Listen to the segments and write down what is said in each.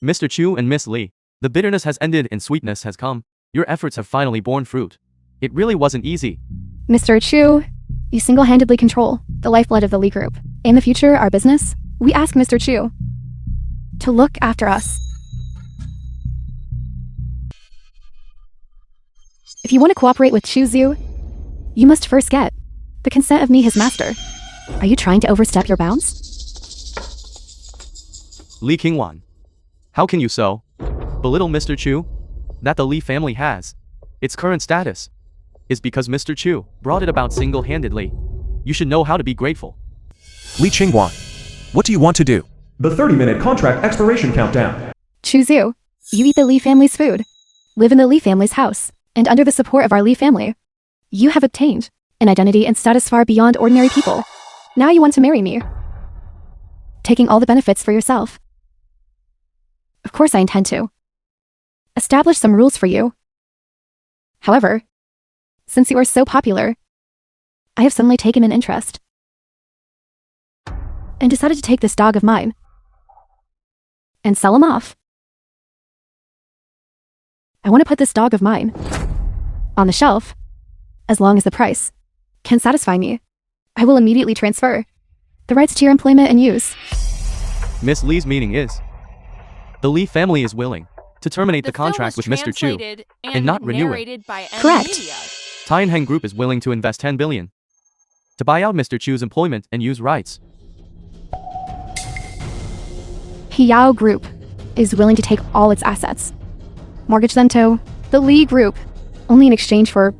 Mr. Chu and Miss Lee, the bitterness has ended and sweetness has come. Your efforts have finally borne fruit. It really wasn't easy. Mr. Chu, you single-handedly control the lifeblood of the Lee Group. In the future, our business, we ask Mr. Chu to look after us. If you want to cooperate with Chu Zhu, you must first get the consent of me, his master. Are you trying to overstep your bounds? Lee Chinguan, how can you so belittle Mr. Chu? That the Lee family has its current status is because Mr. Chu brought it about single-handedly. You should know how to be grateful. Lee Chinguan, what do you want to do? The 30-minute contract expiration countdown. Chu Zhu, you eat the Lee family's food, live in the Lee family's house, and under the support of our Lee family, you have obtained an identity and status far beyond ordinary people. Now you want to marry me, taking all the benefits for yourself. Of course I intend to establish some rules for you. However, since you are so popular, I have suddenly taken an interest and decided to take this dog of mine and sell him off. I want to put this dog of mine on the shelf as long as the price can satisfy me. I will immediately transfer the rights to your employment and use. Miss Lee's meaning is, the Lee family is willing to terminate the contract with Mr. Chu and not renew it. Correct. Cine Group is willing to invest 10 billion to buy out Mr. Chu's employment and use rights. Hiao Group is willing to take all its assets, mortgage them to the Lee Group, only in exchange for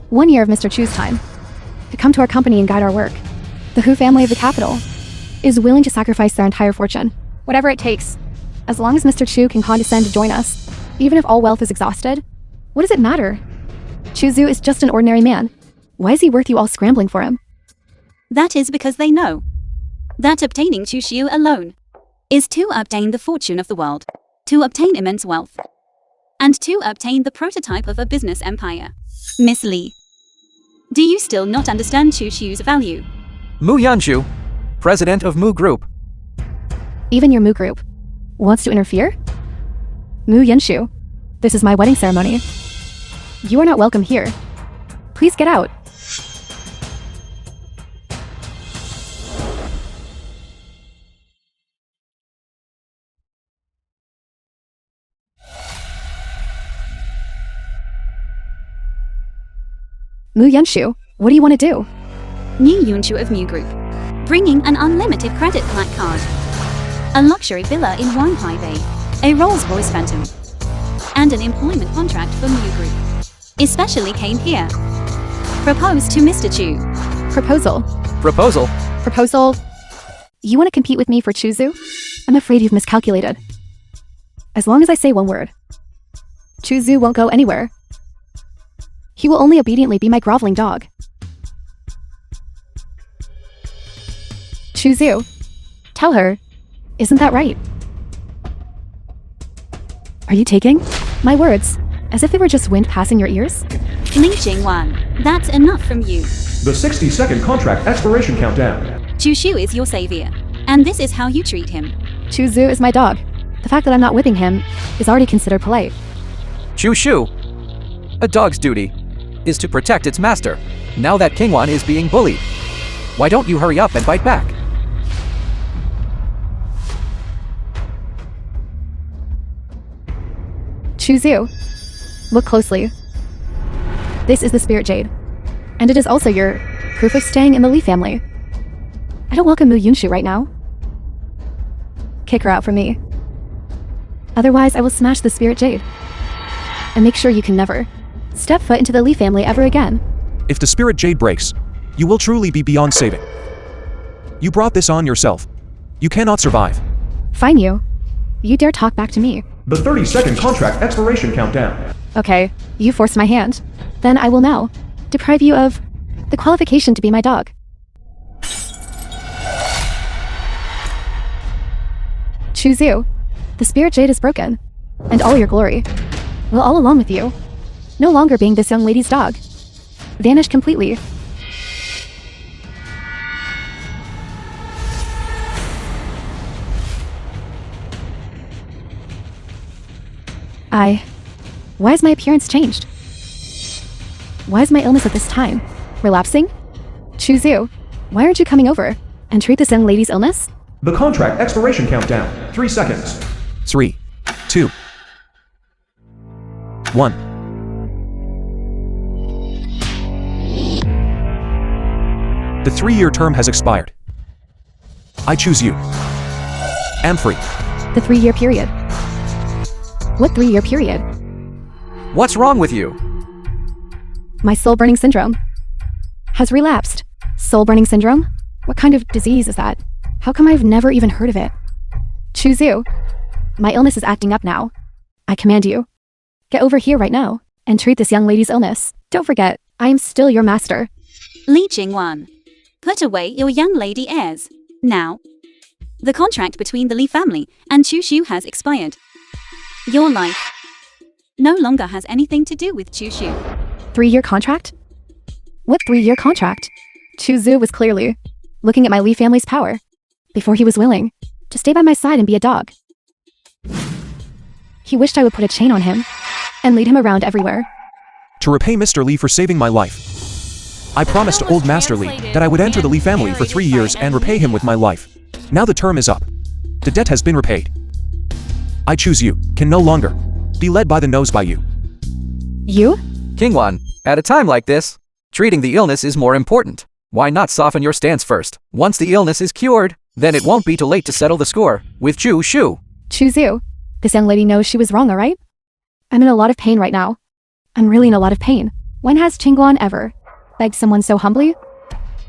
1 year of Mr. Chu's time to come to our company and guide our work. The Hu family of the capital is willing to sacrifice their entire fortune, whatever it takes, as long as Mr. Chu can condescend to join us. Even if all wealth is exhausted, what does it matter? Chu Zhu is just an ordinary man. Why is he worth you all scrambling for him? That is because they know that obtaining Chu Xiu alone is to obtain the fortune of the world, to obtain immense wealth, and to obtain the prototype of a business empire. Miss Lee, do you still not understand Chu Xiu's value? Mu Yanshu, president of Mu Group. Even your Mu Group wants to interfere? Mu Yanshu, this is my wedding ceremony. You are not welcome here. Please get out. Mu Yanshu, what do you want to do? New Yunshu of Mu Group, bringing an unlimited credit black card, a luxury villa in Wanhai Bay, a Rolls-Royce Phantom, and an employment contract for Mu Group. Especially came here. Propose to Mr. Chu. Proposal. Proposal. Proposal. You want to compete with me for Chu Zhu? I'm afraid you've miscalculated. As long as I say one word, Chu Zhu won't go anywhere. He will only obediently be my groveling dog. Chu Zhu, tell her, isn't that right? Are you taking my words as if they were just wind passing your ears? Ling Chinguan, that's enough from you. The 60-second contract expiration countdown. Chu Xiu is your savior, and this is how you treat him. Chu Zhu is my dog. The fact that I'm not whipping him is already considered polite. Chu Shu, a dog's duty is to protect its master. Now that Chinguan is being bullied, why don't you hurry up and bite back? Chu Zhu, look closely. This is the Spirit Jade, and it is also your proof of staying in the Lee family. I don't welcome Mu Yunshu right now. Kick her out from me. Otherwise, I will smash the Spirit Jade and make sure you can never step foot into the Lee family ever again. If the Spirit Jade breaks, you will truly be beyond saving. You brought this on yourself. You cannot survive. Fine you. You dare talk back to me. The 30-second contract expiration countdown. Okay, you forced my hand. Then I will now deprive you of the qualification to be my dog. Chu Zhu, the Spirit Jade is broken, and all your glory will all along with you, no longer being this young lady's dog, vanish completely. Why has my appearance changed? Why is my illness at this time relapsing? Chuzu, why aren't you coming over and treat this young lady's illness? The contract expiration countdown. 3 seconds. 3, 2, 1. The 3-year term has expired. I choose you. Am free. The 3-year period. What 3-year period? What's wrong with you? My soul-burning syndrome has relapsed. Soul-burning syndrome? What kind of disease is that? How come I've never even heard of it? Chuzu, my illness is acting up now. I command you, get over here right now and treat this young lady's illness. Don't forget, I am still your master. Li Chinguan, put away your young lady airs. Now. The contract between the Li family and Chu Shu has expired. Your life no longer has anything to do with Chu Shu. 3-year contract? What 3-year contract? Chuzu was clearly looking at my Li family's power before he was willing to stay by my side and be a dog. He wished I would put a chain on him and lead him around everywhere. To repay Mr. Li for saving my life, I promised to old Master Li that I would enter the Li family for 3 years and repay him with my life. Now the term is up. The debt has been repaid. I choose you, can no longer be led by the nose by you. You? Chinguan, at a time like this, treating the illness is more important. Why not soften your stance first? Once the illness is cured, then it won't be too late to settle the score with Chu Shu. Chuzu, this young lady knows she was wrong, alright? I'm in a lot of pain right now. I'm really in a lot of pain. When has Chinguan ever begged someone so humbly?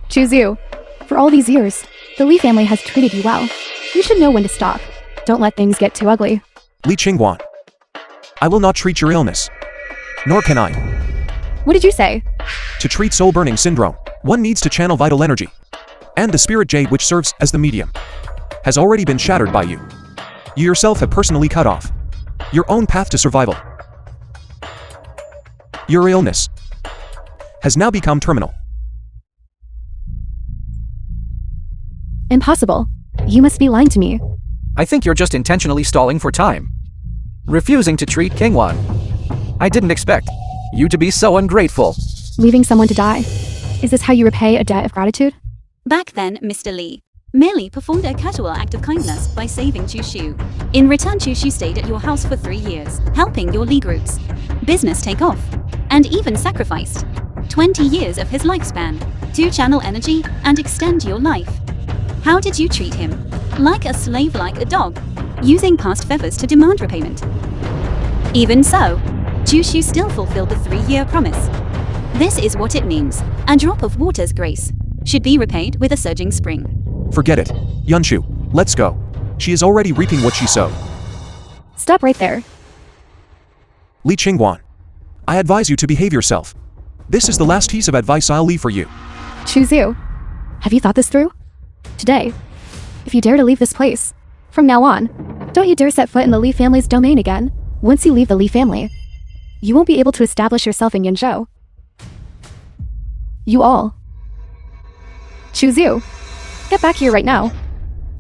Chuzu, for all these years, the Li family has treated you well. You should know when to stop. Don't let things get too ugly. Li Chinguan, I will not treat your illness. Nor can I. What did you say? To treat soul-burning syndrome, one needs to channel vital energy. And the spirit jade which serves as the medium has already been shattered by you. You yourself have personally cut off your own path to survival. Your illness has now become terminal. Impossible. You must be lying to me. I think you're just intentionally stalling for time. Refusing to treat Chinguan. I didn't expect you to be so ungrateful. Leaving someone to die. Is this how you repay a debt of gratitude? Back then, Mr. Li merely performed a casual act of kindness by saving Chu Shu. In return, Chu Shu stayed at your house for 3 years, helping your Li group's business take off, and even sacrificed 20 years of his lifespan to channel energy and extend your life. How did you treat him? Like a slave, like a dog, using past favors to demand repayment. Even so, Chu Shu still fulfilled the 3-year promise. This is what it means. A drop of water's grace should be repaid with a surging spring. Forget it. Yunshu, let's go. She is already reaping what she sowed. Stop right there. Li Chinguan, I advise you to behave yourself. This is the last piece of advice I'll leave for you. Chuzu, have you thought this through? Today, if you dare to leave this place, from now on, don't you dare set foot in the Li family's domain again. Once you leave the Li family, you won't be able to establish yourself in Yanzhou. You all. Chuzu, get back here right now.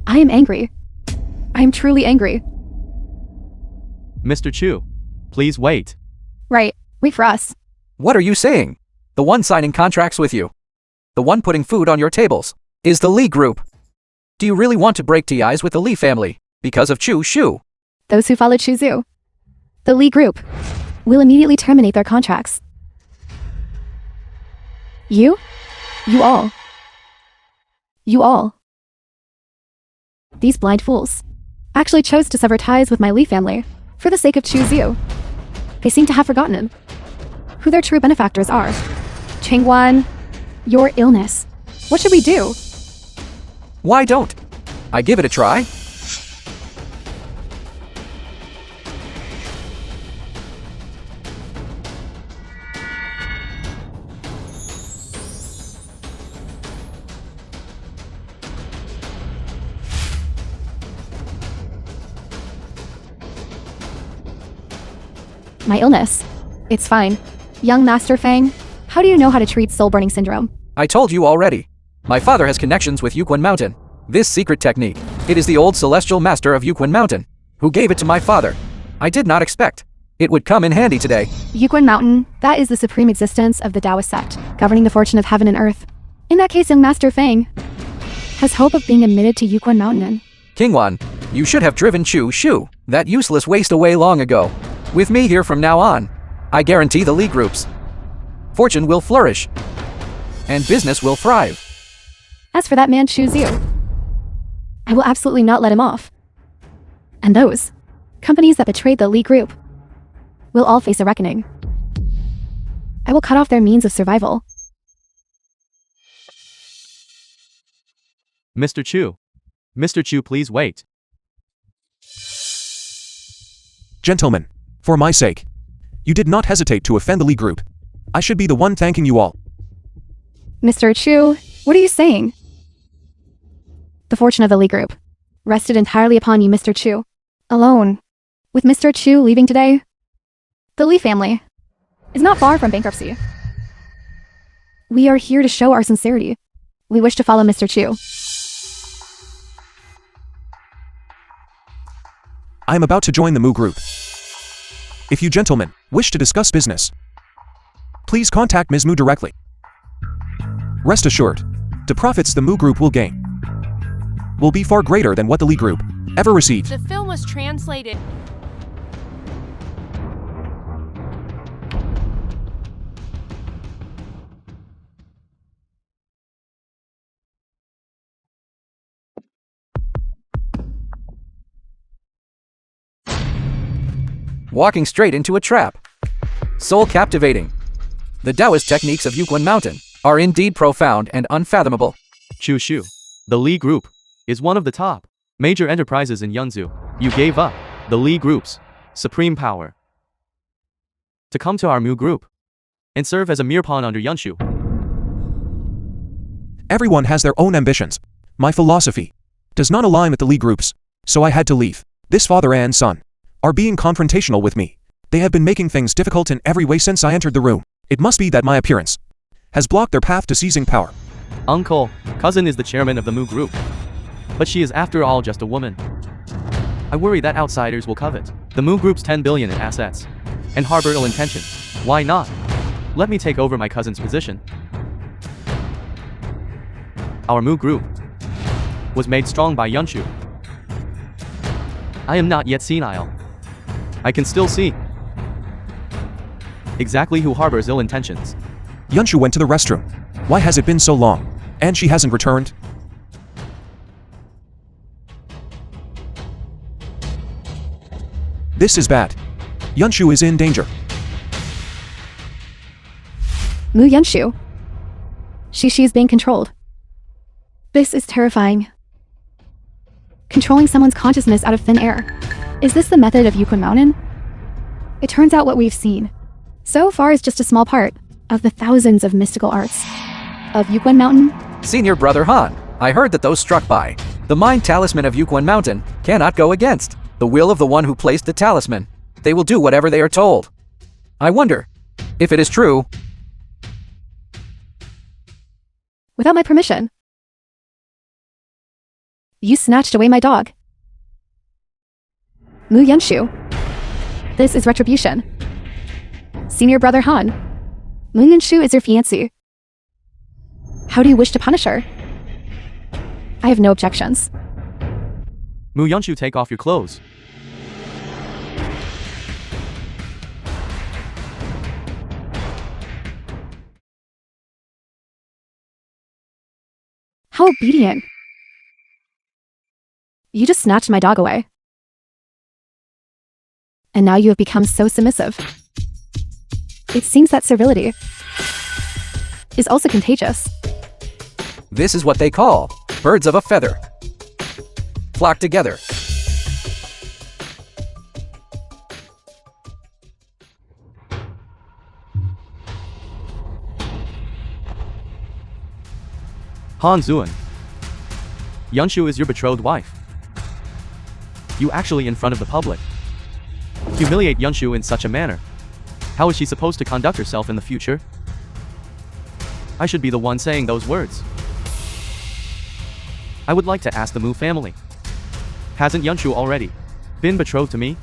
I am angry. I am truly angry. Mr. Chu, please wait. Right, wait for us. What are you saying? The one signing contracts with you, the one putting food on your tables, is the Li group. Do you really want to break ties with the Li family because of Chu Shu? Those who follow Chuzu, the Li group, will immediately terminate their contracts. You all. These blind fools actually chose to sever ties with my Li family for the sake of Chuzu. They seem to have forgotten who their true benefactors are. Chinguan, your illness. What should we do? Why don't I give it a try? My illness. It's fine. Young Master Fang, how do you know how to treat soul-burning syndrome? I told you already. My father has connections with Yuquan Mountain. This secret technique, it is the old celestial master of Yuquan Mountain, who gave it to my father. I did not expect It would come in handy today. Yuquan Mountain, that is the supreme existence of the Taoist sect, governing the fortune of heaven and earth. In that case, young Master Feng has hope of being admitted to Yuquan Mountain. Chinguan, you should have driven Chu Shu, that useless waste, away long ago. With me here from now on, I guarantee the Li Group's fortune will flourish, and business will thrive. As for that man Chu Xiu, I will absolutely not let him off. And those companies that betrayed the Li Group will all face a reckoning. I will cut off their means of survival. Mr. Chu. Mr. Chu, please wait. Gentlemen, for my sake, you did not hesitate to offend the Li Group. I should be the one thanking you all. Mr. Chu, what are you saying? The fortune of the Li Group rested entirely upon you, Mr. Chu. Alone, with Mr. Chu leaving today, the Li family is not far from bankruptcy. We are here to show our sincerity. We wish to follow Mr. Chu. I am about to join the Mu Group. If you gentlemen wish to discuss business, please contact Ms. Mu directly. Rest assured, the profits the Mu Group will gain will be far greater than what the Li Group ever received. The film was translated. Walking straight into a trap. Soul captivating. The Taoist techniques of Yuquan Mountain are indeed profound and unfathomable. Chu Shu. The Li Group is one of the top major enterprises in Yunzhu. You gave up the Li Group's supreme power to come to our Mu Group and serve as a mere pawn under Yunshu. Everyone has their own ambitions. My philosophy does not align with the Li Group's, so I had to leave. This father and son are being confrontational with me. They have been making things difficult in every way since I entered the room. It must be that my appearance has blocked their path to seizing power. Uncle, cousin is the chairman of the Mu Group, but she is after all just a woman. I worry that outsiders will covet the Mu Group's 10 billion in assets and harbor ill intentions. Why not? Let me take over my cousin's position. Our Mu Group was made strong by Yunshu. I am not yet senile. I can still see exactly who harbors ill intentions. Yunshu went to the restroom. Why has it been so long? And she hasn't returned? This is bad. Yunshu is in danger. Mu Yunshu. She is being controlled. This is terrifying. Controlling someone's consciousness out of thin air. Is this the method of Yuquan Mountain? It turns out what we've seen so far is just a small part of the thousands of mystical arts of Yuquan Mountain. Senior Brother Han, I heard that those struck by the mind talisman of Yuquan Mountain cannot go against the will of the one who placed the talisman. They will do whatever they are told. I wonder if it is true. Without my permission. You snatched away my dog. Mu Yunshu. This is retribution. Senior Brother Han. Mu Yunshu is your fiancé. How do you wish to punish her? I have no objections. Mu Yunshu, take off your clothes. How obedient. You just snatched my dog away. And now you have become so submissive. It seems that servility is also contagious. This is what they call birds of a feather. Flock together. Han Zuan. Yunshu is your betrothed wife. You actually in front of the public humiliate Yunshu in such a manner. How is she supposed to conduct herself in the future? I should be the one saying those words. I would like to ask the Mu family. Hasn't Yunshu already been betrothed to me?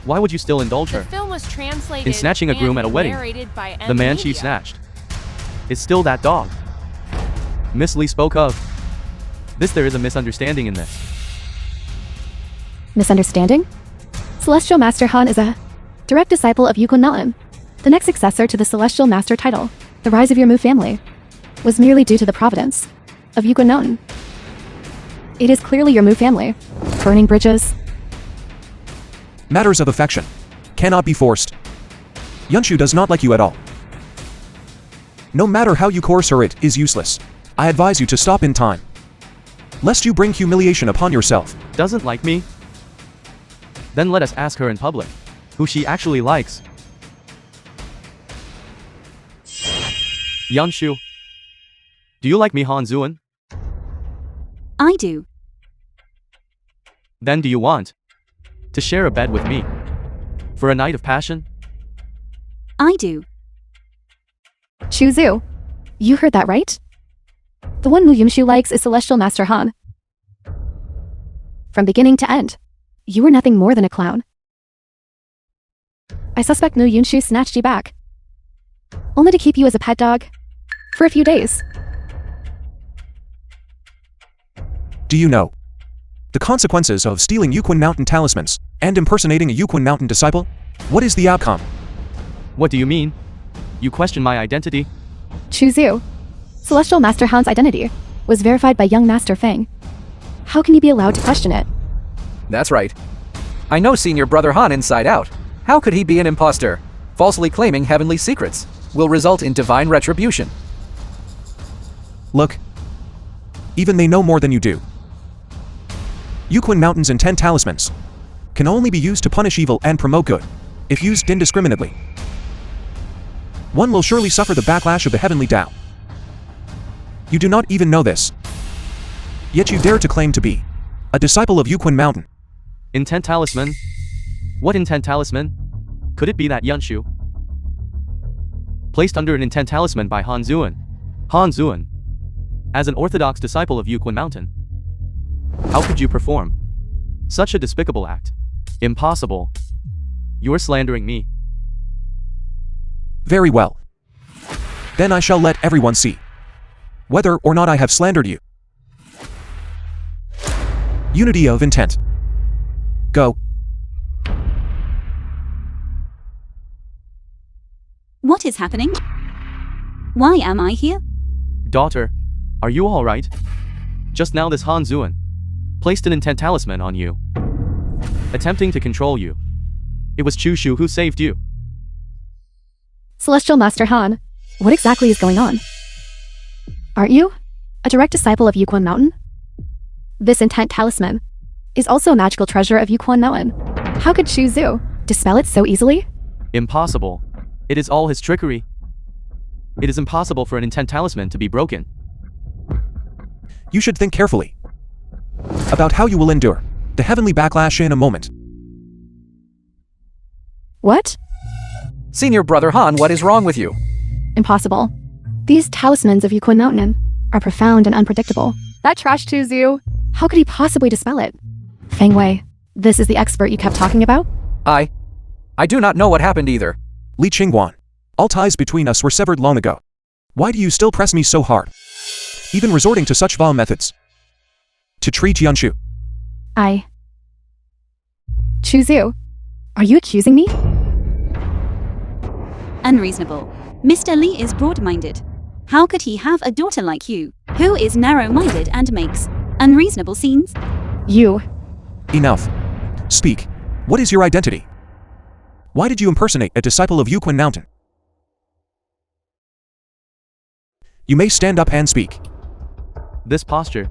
Why would you still indulge The her? film was translated In snatching a groom and at a wedding, narrated by The man she Media. snatched is still that dog Miss Lee spoke of. There is a misunderstanding in this. Misunderstanding? Celestial Master Han is a direct disciple of Yuquan Mountain. The next successor to the Celestial Master title, the rise of your Mu family, was merely due to the providence of Yuquan Mountain. It is clearly your Mu family, burning bridges. Matters of affection cannot be forced. Yunshu does not like you at all. No matter how you coerce her, it is useless. I advise you to stop in time, lest you bring humiliation upon yourself. Doesn't like me? Then let us ask her in public who she actually likes. Yunshu, do you like me, Han Zuan? I do. Then do you want to share a bed with me for a night of passion? I do. Chu Zhu, you heard that right? The one Mu Yumshu likes is Celestial Master Han. From beginning to end, you were nothing more than a clown. I suspect Mu Yumshu snatched you back, only to keep you as a pet dog for a few days. Do you know the consequences of stealing Yuquan Mountain talismans and impersonating a Yuquan Mountain disciple? What is the outcome? What do you mean? You question my identity? Chu Zhu, Celestial Master Han's identity was verified by young Master Feng. How can you be allowed to question it? That's right. I know Senior Brother Han inside out. How could he be an impostor? Falsely claiming heavenly secrets will result in divine retribution. Look, even they know more than you do. Yuquan Mountains and 10 talismans can only be used to punish evil and promote good, if used indiscriminately. One will surely suffer the backlash of the heavenly Tao. You do not even know this, yet you dare to claim to be a disciple of Yuquan Mountain. Intent talisman? What intent talisman? Could it be that Yunshu? Placed under an intent talisman by Han Zuan. Han Zuan, as an orthodox disciple of Yuquan Mountain. How could you perform such a despicable act? Impossible. You're slandering me. Very well. Then I shall let everyone see whether or not I have slandered you. Unity of intent. Go. What is happening? Why am I here? Daughter, are you alright? Just now this Han Zuan placed an intent talisman on you, attempting to control you. It was Chu Shu who saved you. Celestial Master Han, what exactly is going on? Aren't you a direct disciple of Yuquan Mountain? This intent talisman is also a magical treasure of Yuquan Mountain. How could Chu Zhu dispel it so easily? Impossible. It is all his trickery. It is impossible for an intent talisman to be broken. You should think carefully about how you will endure the heavenly backlash in a moment. What? Senior Brother Han, what is wrong with you? Impossible. These talismans of Yuquan Mountain are profound and unpredictable. That trash Chu Zhu, how could he possibly dispel it? Feng Wei, this is the expert you kept talking about? I do not know what happened either. Li Chinguan, all ties between us were severed long ago. Why do you still press me so hard? Even resorting to such vile methods to treat Yunshu. Chu Zhu, are you accusing me? Unreasonable. Mr. Lee is broad-minded. How could he have a daughter like you, who is narrow-minded and makes unreasonable scenes? You. Enough. Speak. What is your identity? Why did you impersonate a disciple of Yuquan Mountain? You may stand up and speak. This posture.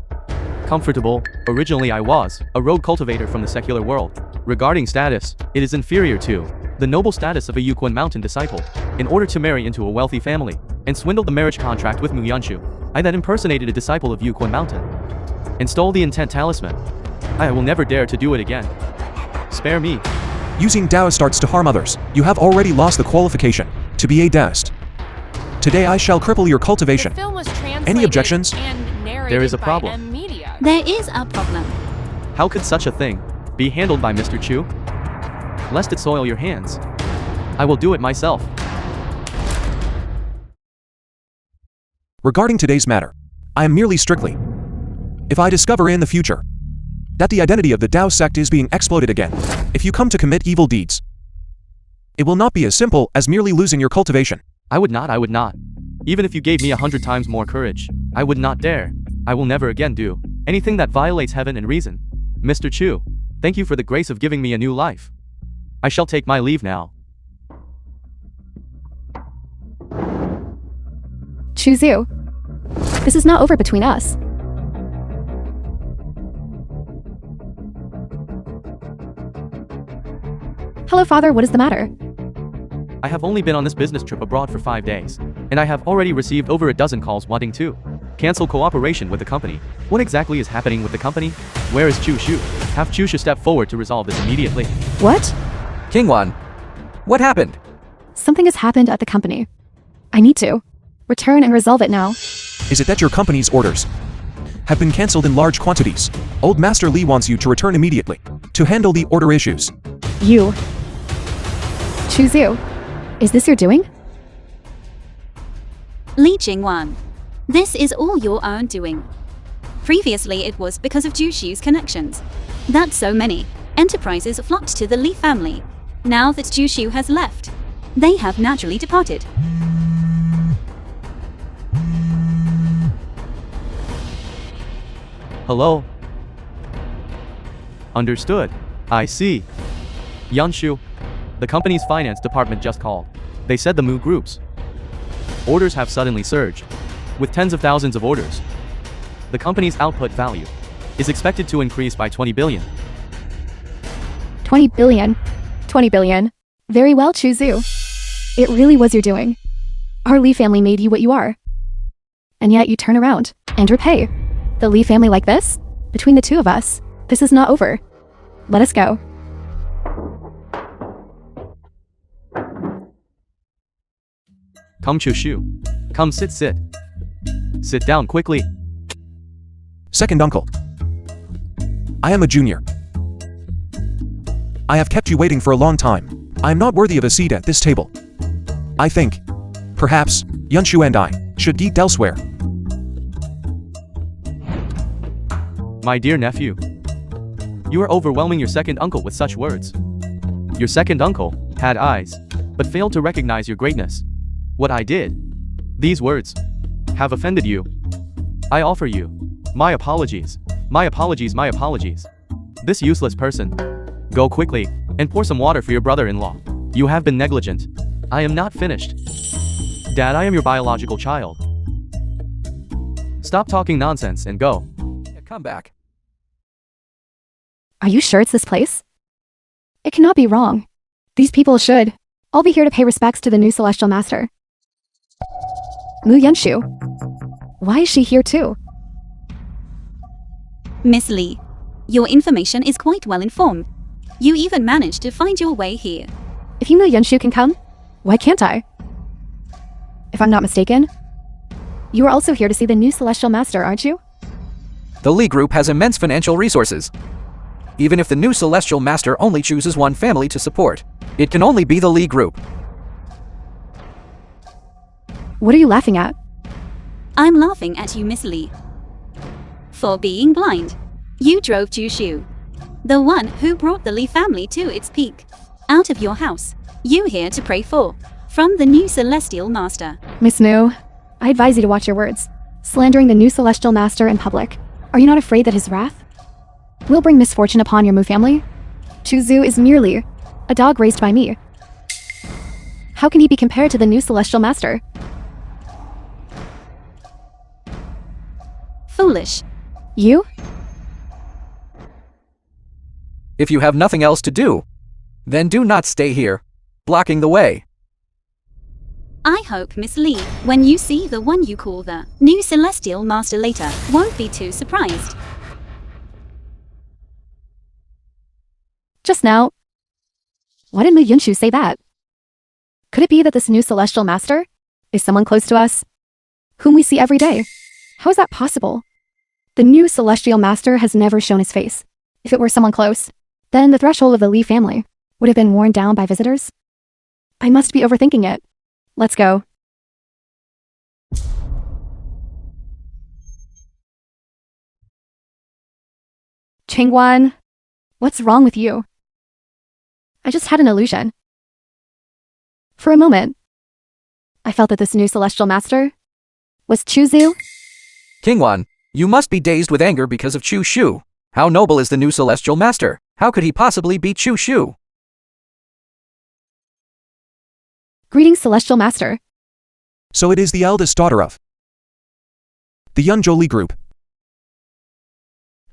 Comfortable. Originally I was a rogue cultivator from the secular world. Regarding status, it is inferior to the noble status of a Yuquan Mountain disciple. In order to marry into a wealthy family and swindle the marriage contract with Mu Yunshu, I then impersonated a disciple of Yuquan Mountain and stole the intent talisman. I will never dare to do it again. Spare me. Using Taoist arts to harm others, you have already lost the qualification to be a Taoist. Today I shall cripple your cultivation. The film was translated Any objections? and narrated There is a by problem. Media. There is a problem. How could such a thing be handled by Mr. Chu? lest it soil your hands. I will do it myself. Regarding today's matter, I am merely strictly. If I discover in the future that the identity of the Tao sect is being exploited again, if you come to commit evil deeds, it will not be as simple as merely losing your cultivation. I would not. Even if you gave me 100 times more courage, I would not dare. I will never again do anything that violates heaven and reason. Mr. Chu, thank you for the grace of giving me a new life. I shall take my leave now. Chu, this is not over between us. Hello, Father, what is the matter? I have only been on this business trip abroad for 5 days, and I have already received over a dozen calls wanting to cancel cooperation with the company. What exactly is happening with the company? Where is Chu Shu? Have Chu Shu step forward to resolve this immediately. What? Chinguan, what happened? Something has happened at the company. I need to return and resolve it now. Is it that your company's orders have been cancelled in large quantities? Old Master Li wants you to return immediately to handle the order issues. You. Chu, is this your doing? Li Chinguan, this is all your own doing. Previously it was because of Jushu's connections that so many enterprises flocked to the Li family. Now that Jushu has left, they have naturally departed. Hello? Understood. I see. Yanshu, the company's finance department just called. They said the Mu Group's orders have suddenly surged, with tens of thousands of orders. The company's output value is expected to increase by 20 billion. 20 billion. 20 billion. Very well, Chu. It really was your doing. Our Li family made you what you are. And yet you turn around and repay the Li family like this? Between the two of us, this is not over. Let us go. Come, Chu Shu. Come, sit. Sit down quickly. Second uncle, I am a junior. I have kept you waiting for a long time. I am not worthy of a seat at this table. I think, perhaps, Yunshu and I should eat elsewhere. My dear nephew, you are overwhelming your second uncle with such words. Your second uncle had eyes, but failed to recognize your greatness. What I did, these words, have offended you. I offer you my apologies. My apologies. This useless person. Go quickly and pour some water for your brother-in-law. You have been negligent. I am not finished. Dad, I am your biological child. Stop talking nonsense and go. Come back. Are you sure it's this place? It cannot be wrong. These people should all be here to pay respects to the new Celestial Master. Mu Yunshu. Why is she here too? Miss Li, your information is quite well informed. You even managed to find your way here. If you know Yunshu can come, why can't I? If I'm not mistaken, you are also here to see the new Celestial Master, aren't you? The Li Group has immense financial resources. Even if the new Celestial Master only chooses one family to support, it can only be the Li Group. What are you laughing at? I'm laughing at you, Miss Li. For being blind. You drove Jushu, the one who brought the Li family to its peak, out of your house. You here to pray for, from the new Celestial Master. Miss Mu, I advise you to watch your words. Slandering the new Celestial Master in public. Are you not afraid that his wrath will bring misfortune upon your Mu family? Chuzu is merely a dog raised by me. How can he be compared to the new Celestial Master? Foolish. You? If you have nothing else to do, then do not stay here, blocking the way. I hope, Miss Li, when you see the one you call the new Celestial Master later, won't be too surprised. Just now, why did Mu Yunshu say that? Could it be that this new Celestial Master is someone close to us, whom we see every day? How is that possible? The new Celestial Master has never shown his face. If it were someone close, then the threshold of the Li family would have been worn down by visitors? I must be overthinking it. Let's go. Chinguan, what's wrong with you? I just had an illusion. For a moment, I felt that this new celestial master was Chuzu. Chinguan, you must be dazed with anger because of Chu Shu. How noble is the new celestial master? How could he possibly be Chu Shu? Greetings, celestial master. So it is the eldest daughter of the Yunzhou group.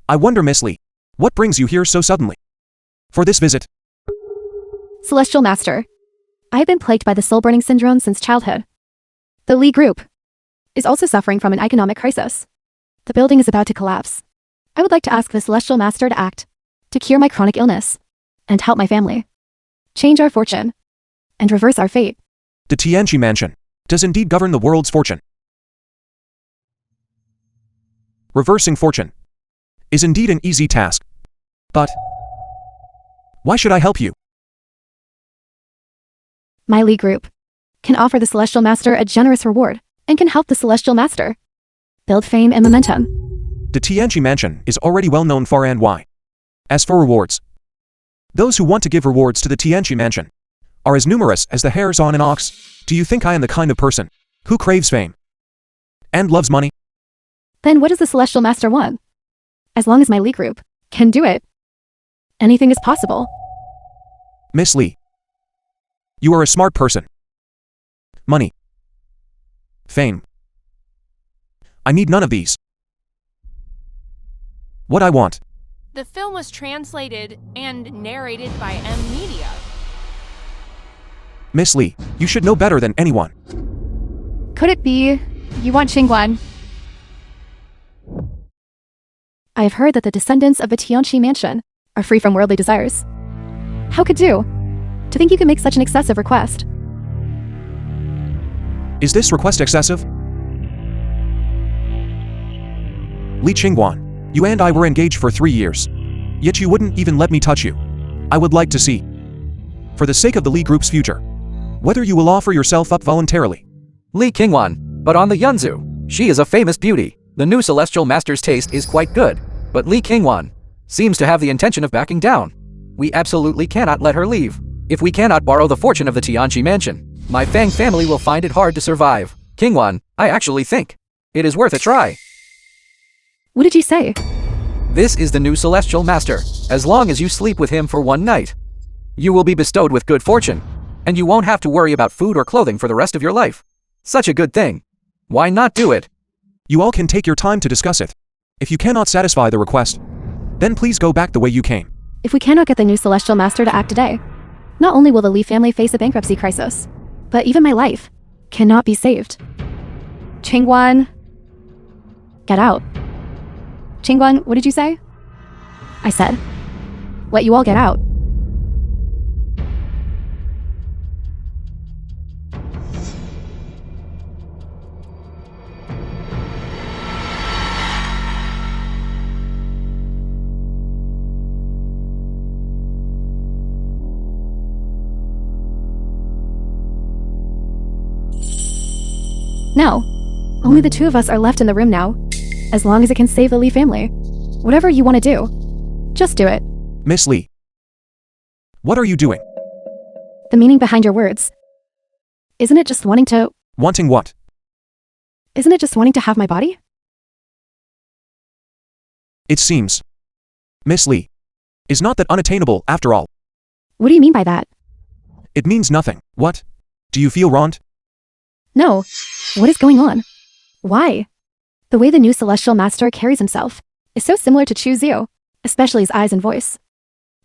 I wonder, Miss Li, what brings you here so suddenly? For this visit? Celestial master, I have been plagued by the soul-burning syndrome since childhood. The Li group is also suffering from an economic crisis. The building is about to collapse. I would like to ask the celestial master to act, to cure my chronic illness, and help my family, change our fortune, and reverse our fate. The Tianqi mansion does indeed govern the world's fortune. Reversing fortune is indeed an easy task. But why should I help you? My Li group can offer the celestial master a generous reward and can help the celestial master build fame and momentum. The Tianqi mansion is already well known far and wide. As for rewards, those who want to give rewards to the Tianqi mansion are as numerous as the hairs on an ox. Do you think I am the kind of person who craves fame and loves money? Then what does the celestial master want? As long as my Li group can do it, anything is possible. Miss Li, you are a smart person. Money. Fame. I need none of these. What I want. The film was translated and narrated by M Media. Miss Li, you should know better than anyone. Could it be you want Chinguan? I have heard that the descendants of the Tianqi mansion are free from worldly desires. How could you? To think you could make such an excessive request. Is this request excessive? Li Chinguan, you and I were engaged for 3 years. Yet you wouldn't even let me touch you. I would like to see, for the sake of the Li group's future, whether you will offer yourself up voluntarily. Li Chinguan, but on the Yunzu, she is a famous beauty. The new celestial master's taste is quite good, but Li Chinguan seems to have the intention of backing down. We absolutely cannot let her leave. If we cannot borrow the fortune of the Tianqi mansion, my Fang family will find it hard to survive. Chinguan, I actually think it is worth a try. What did you say? This is the new celestial master. As long as you sleep with him for 1 night, you will be bestowed with good fortune, and you won't have to worry about food or clothing for the rest of your life. Such a good thing. Why not do it? You all can take your time to discuss it. If you cannot satisfy the request, then please go back the way you came. If we cannot get the new celestial master to act today, not only will the Li family face a bankruptcy crisis, but even my life cannot be saved. Chinguan, get out. Chinguan, what did you say? I said, let you all get out. No, only the 2 of us are left in the room now. As long as it can save the Li family. Whatever you want to do, just do it. Miss Li, what are you doing? The meaning behind your words. Isn't it just wanting to... Wanting what? Isn't it just wanting to have my body? It seems, Miss Li, is not that unattainable after all. What do you mean by that? It means nothing. What? Do you feel wronged? No. What is going on? Why? The way the new celestial master carries himself is so similar to Chu Xiu, especially his eyes and voice.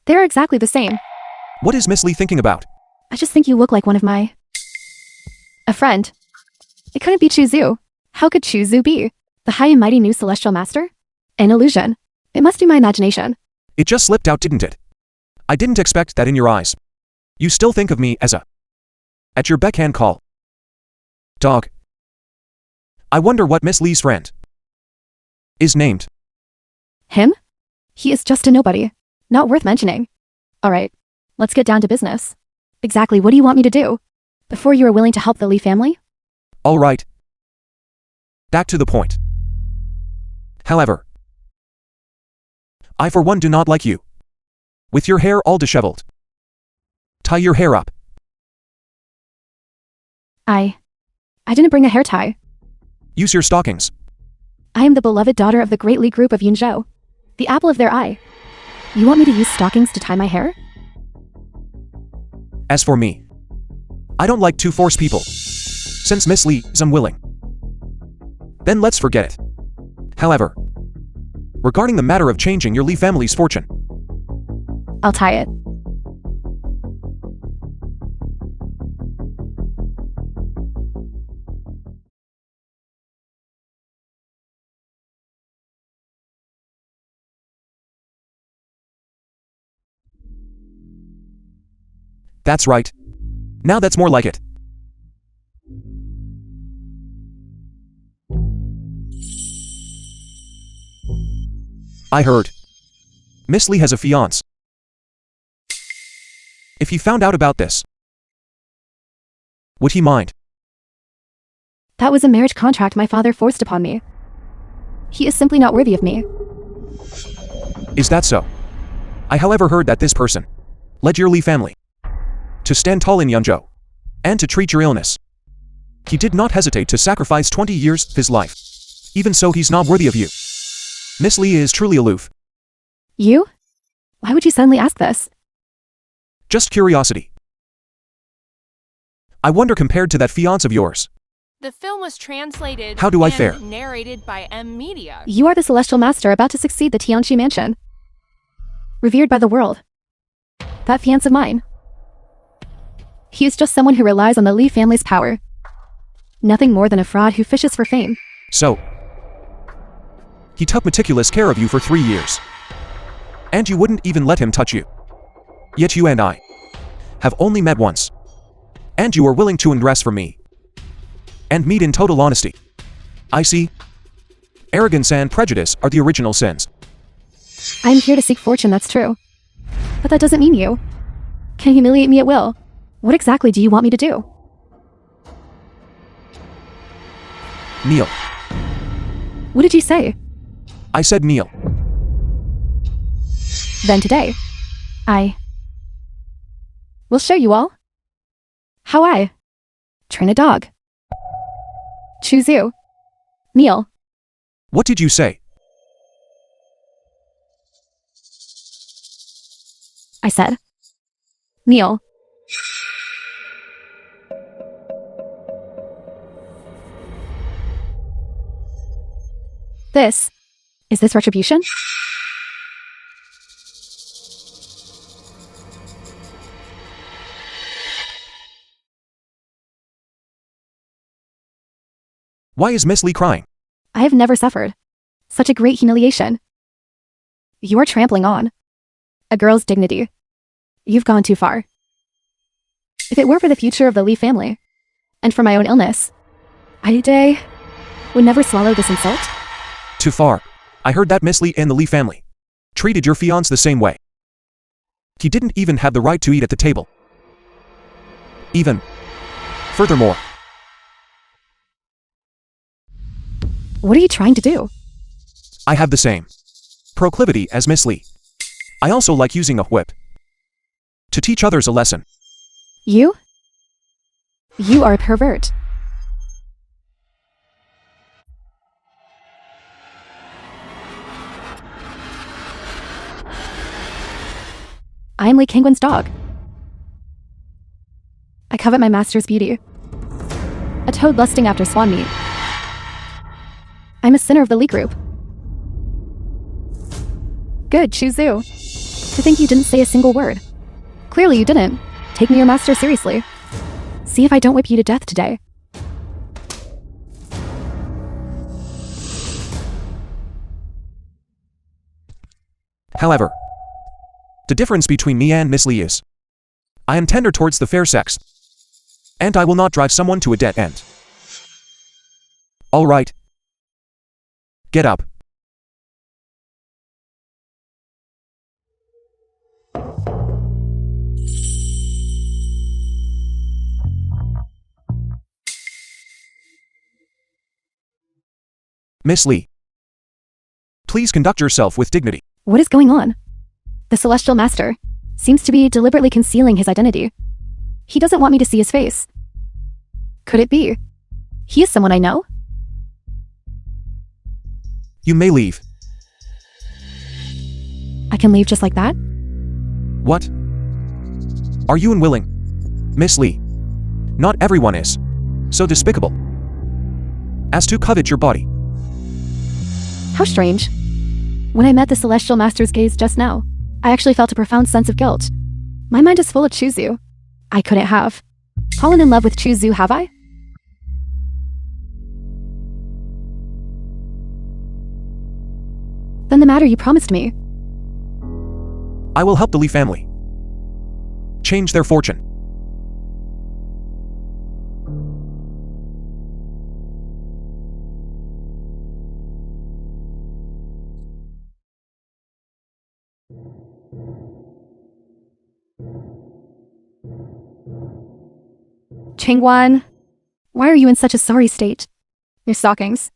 They are exactly the same. What is Miss Li thinking about? I just think you look like one of my... a friend. It couldn't be Chu Xiu. How could Chu Xiu be the high and mighty new celestial master? An illusion. It must be my imagination. It just slipped out, didn't it? I didn't expect that in your eyes. You still think of me as a... at your backhand call. Dog. I wonder what Miss Li's friend is named. Him? He is just a nobody. Not worth mentioning. Alright. Let's get down to business. Exactly what do you want me to do? Before you are willing to help the Lee family? All right. Back to the point. However, I for one do not like you. With your hair all disheveled. Tie your hair up. I didn't bring a hair tie. Use your stockings. I am the beloved daughter of the great Lee group of Yunzhou, the apple of their eye. You want me to use stockings to tie my hair? As for me, I don't like to force people. Since Miss Lee is unwilling, then let's forget it. However, regarding the matter of changing your Lee family's fortune, I'll tie it. that's right. Now that's more like it. I heard Miss Lee has a fiancé. If he found out about this, would he mind? That was a marriage contract my father forced upon me. He is simply not worthy of me. Is that so? I however heard that this person led your Lee family to stand tall in Yunzhou and to treat your illness. He did not hesitate to sacrifice 20 years of his life. Even so, he's not worthy of you. Miss Lee is truly aloof. You? Why would you suddenly ask this? Just curiosity. I wonder, compared to that fiancé of yours, The film was translated How do I and fare? narrated by M Media. You are the celestial master about to succeed the Tianqi mansion. Revered by the world. That fiancé of mine. He is just someone who relies on the Lee family's power. Nothing more than a fraud who fishes for fame. so he took meticulous care of you for 3 years. And you wouldn't even let him touch you. Yet you and I have only met once. And you are willing to undress for me. And meet in total honesty. I see. Arrogance and prejudice are the original sins. I am here to seek fortune, that's true. But that doesn't mean you can humiliate me at will. What exactly do you want me to do? Kneel. What did you say? I said kneel. Then today, I will show you all how I train a dog. Choose you. Kneel. What did you say? I said. Kneel. Is this retribution? Why is Miss Lee crying? I have never suffered such a great humiliation. You are trampling on a girl's dignity. You've gone too far. If it were for the future of the Lee family, and for my own illness, I would never swallow this insult. Too far. I heard that Miss Lee and the Lee family treated your fiancé the same way. He didn't even have the right to eat at the table. Furthermore, What are you trying to do? I have the same proclivity as Miss Lee. I also like using a whip to teach others a lesson. You? You are a pervert. I am Lee Chinguan's dog. I covet my master's beauty. A toad lusting after swan meat. I'm a sinner of the Lee group. Good, Shuzu. To think you didn't say a single word. Clearly you didn't. Take me your master seriously. See if I don't whip you to death today. However, the difference between me and Miss Lee is, I am tender towards the fair sex, and I will not drive someone to a dead end. All right. Get up. Miss Lee. Please conduct yourself with dignity. What is going on? The Celestial Master seems to be deliberately concealing his identity. He doesn't want me to see his face. Could it be? He is someone I know? You may leave. I can leave just like that? What? Are you unwilling? Miss Lee. Not everyone is so despicable as to covet your body. How strange. When I met the Celestial Master's gaze just now, I actually felt a profound sense of guilt. My mind is full of Chuzu. I couldn't have fallen in love with Chuzu, have I? Then the matter you promised me. I will help the Lee family change their fortune. Chinguan, why are you in such a sorry state? Your stockings.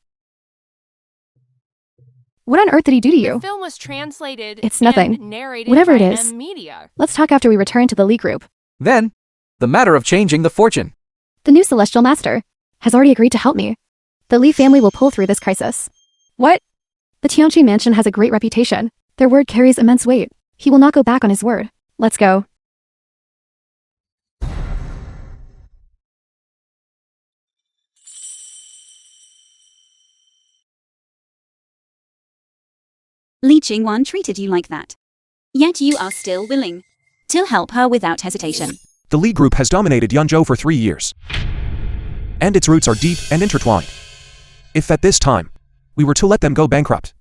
What on earth did he do to you? The film was translated It's nothing. and narrated Whatever by it is. M Media. Let's talk after we return to the Lee group. Then, the matter of changing the fortune. The new Celestial Master has already agreed to help me. The Lee family will pull through this crisis. What? The Tianqi mansion has a great reputation. Their word carries immense weight. He will not go back on his word. Let's go. Li Chinguan treated you like that. Yet you are still willing to help her without hesitation. The Lee Group has dominated Yunzhou for 3 years. And its roots are deep and intertwined. If at this time, we were to let them go bankrupt,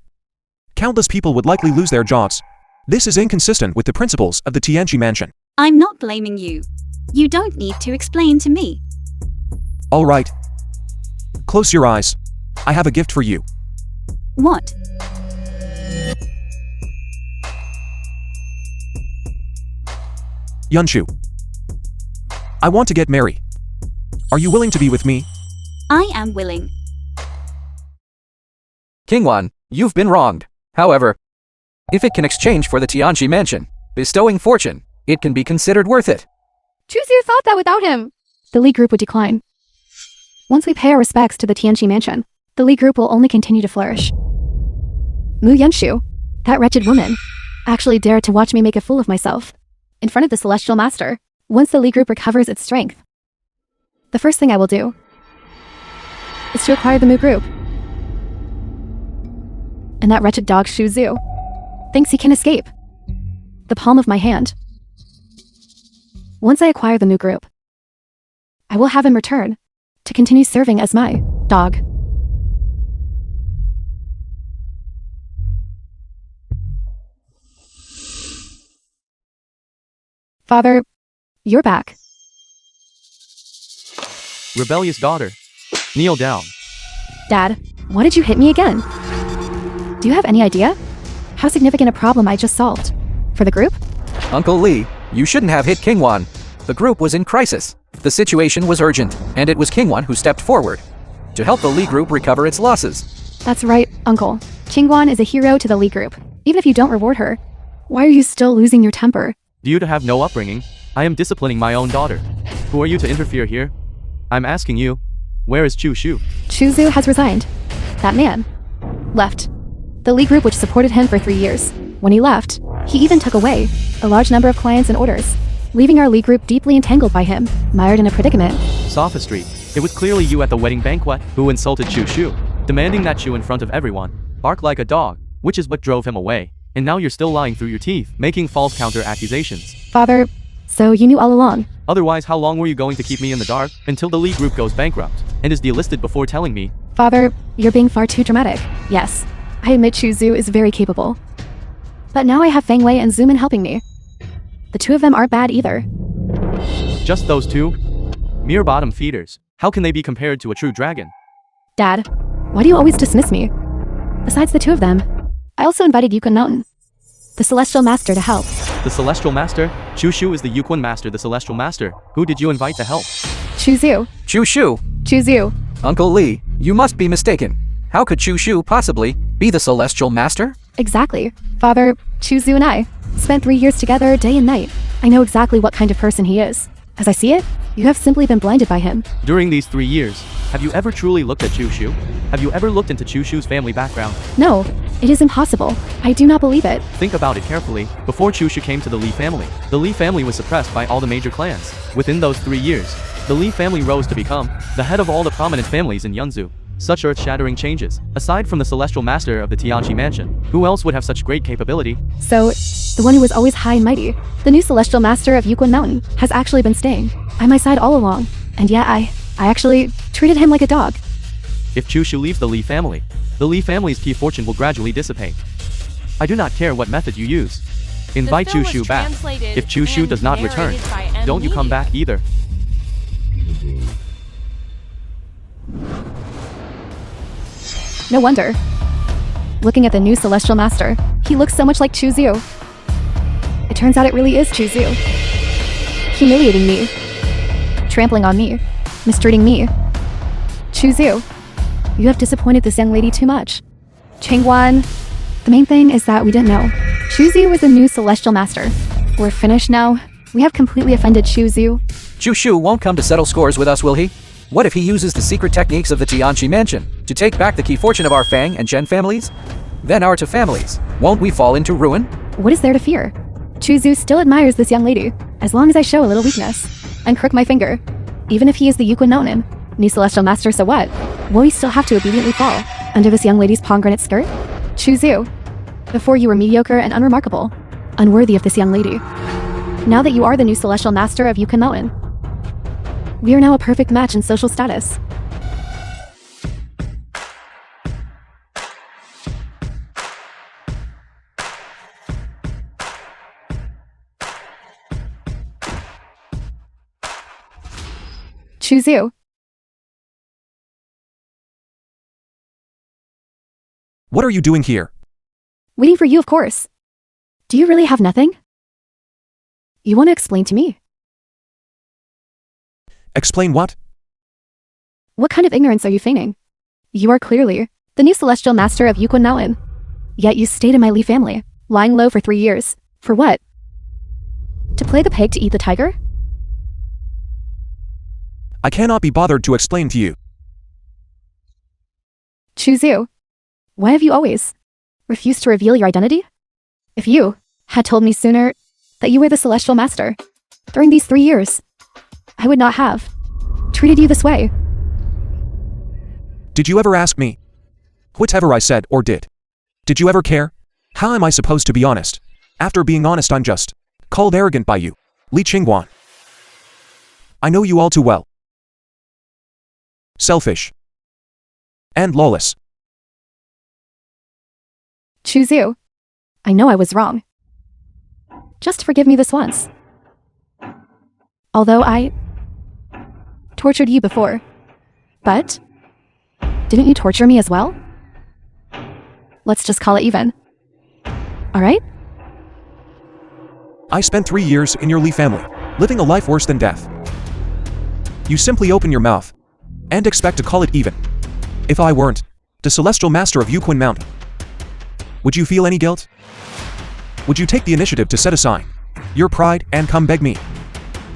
countless people would likely lose their jobs. This is inconsistent with the principles of the Tianqi mansion. I'm not blaming you. You don't need to explain to me. All right. Close your eyes. I have a gift for you. What? Yunshu. I want to get married. Are you willing to be with me? I am willing. Chinguan, you've been wronged. However, if it can exchange for the Tianqi mansion, bestowing fortune, it can be considered worth it. Chuzu thought that without him, the Lee group would decline. Once we pay our respects to the Tianqi mansion, the Lee group will only continue to flourish. Mu Yunshu, that wretched woman, actually dared to watch me make a fool of myself in front of the Celestial Master. Once the Lee group recovers its strength, the first thing I will do is to acquire the Mu group. And that wretched dog Shu Zhu thinks he can escape the palm of my hand. Once I acquire the Mu group, I will have him return to continue serving as my dog. Father, you're back. Rebellious daughter. Kneel down. Dad, why did you hit me again? Do you have any idea how significant a problem I just solved for the group? Uncle Lee, you shouldn't have hit Chinguan. The group was in crisis. The situation was urgent, and it was Chinguan who stepped forward to help the Lee group recover its losses. That's right, Uncle. Chinguan is a hero to the Lee group. Even if you don't reward her, why are you still losing your temper? Due to have no upbringing, I am disciplining my own daughter. Who are you to interfere here? I'm asking you, where is Chu Shu? Chuzu has resigned. That man left the Lee group, which supported him for 3 years. When he left, he even took away a large number of clients and orders, leaving our Lee group deeply entangled by him, mired in a predicament. Sophistry. It was clearly you at the wedding banquet who insulted Chu Shu, demanding that Chu in front of everyone bark like a dog, which is what drove him away. And now you're still lying through your teeth, making false counter-accusations. Father, so you knew all along? Otherwise, how long were you going to keep me in the dark until the Lee group goes bankrupt and is delisted before telling me? Father, you're being far too dramatic. Yes, I admit Chuzu is very capable. But now I have Feng Wei and Zuman helping me. The two of them aren't bad either. Just those two? Mere bottom feeders. How can they be compared to a true dragon? Dad, why do you always dismiss me? Besides the two of them, I also invited Yukon Mountain, the Celestial Master, to help. The Celestial Master? Chu Shu is the Yukon Master, the Celestial Master. Who did you invite to help? Chuzu. Chu Shu, Chuzu. Uncle Lee, you must be mistaken. How could Chu Shu possibly be the celestial master? Exactly. Father, Chuzu and I spent 3 years together day and night. I know exactly what kind of person he is. As I see it, you have simply been blinded by him. During these 3 years, have you ever truly looked at Chu Shu? Have you ever looked into Chu Shu's family background? No, it is impossible. I do not believe it. Think about it carefully. Before Chu Shu came to the Li family, the Li family was suppressed by all the major clans. Within those 3 years, the Li family rose to become the head of all the prominent families in Yunzhu. Such earth-shattering changes, aside from the celestial master of the Tianqi mansion, who else would have such great capability? So, the one who was always high and mighty, the new celestial master of Yuquan Mountain, has actually been staying by my side all along. And yet I actually treated him like a dog. If Chu Shu leaves the Li family, the Li family's key fortune will gradually dissipate. I do not care what method you use. Invite Chu film was Shu back. translated If Chu Shu and does not return, narrated by M. don't you come Media. back either. No wonder. Looking at the new celestial master, he looks so much like Chuzu. It turns out it really is Chuzu. Humiliating me. Trampling on me. Mistreating me. Chuzu, you have disappointed this young lady too much. Chinguan, the main thing is that we didn't know. Chuzu was the new celestial master. We're finished now. We have completely offended Chuzu. Chu Shu won't come to settle scores with us, will he? What if he uses the secret techniques of the Tianqi mansion to take back the key fortune of our Fang and Zhen families? Then our two families, won't we fall into ruin? What is there to fear? Chuzu still admires this young lady, as long as I show a little weakness and crook my finger. Even if he is the Yuquan Mountain, new celestial master, so what? Will we still have to obediently fall under this young lady's pomegranate skirt? Chuzu, before you were mediocre and unremarkable, unworthy of this young lady. Now that you are the new celestial master of Yuquan Mountain, we are now a perfect match in social status. Chuzu, What are you doing here? waiting for you, of course. Do you really have nothing? You want to explain to me? Explain what? What kind of ignorance are you feigning? You are clearly the new celestial master of Yuquan Mountain. Yet you stayed in my Li family, lying low for 3 years. For what? To play the pig to eat the tiger? I cannot be bothered to explain to you. Chuzu, why have you always refused to reveal your identity? If you had told me sooner that you were the celestial master during these 3 years, I would not have treated you this way. Did you ever ask me? Whatever I said or did. Did you ever care? How am I supposed to be honest? After being honest, I'm just called arrogant by you, Li Chinguan. I know you all too well. Selfish. And lawless. Chuzu, I know I was wrong. Just forgive me this once. Although I tortured you before. But didn't you torture me as well? Let's just call it even. Alright? I spent 3 years in your Li family, living a life worse than death. You simply open your mouth and expect to call it even. If I weren't the celestial master of Yuquan Mountain, would you feel any guilt? Would you take the initiative to set aside your pride and come beg me?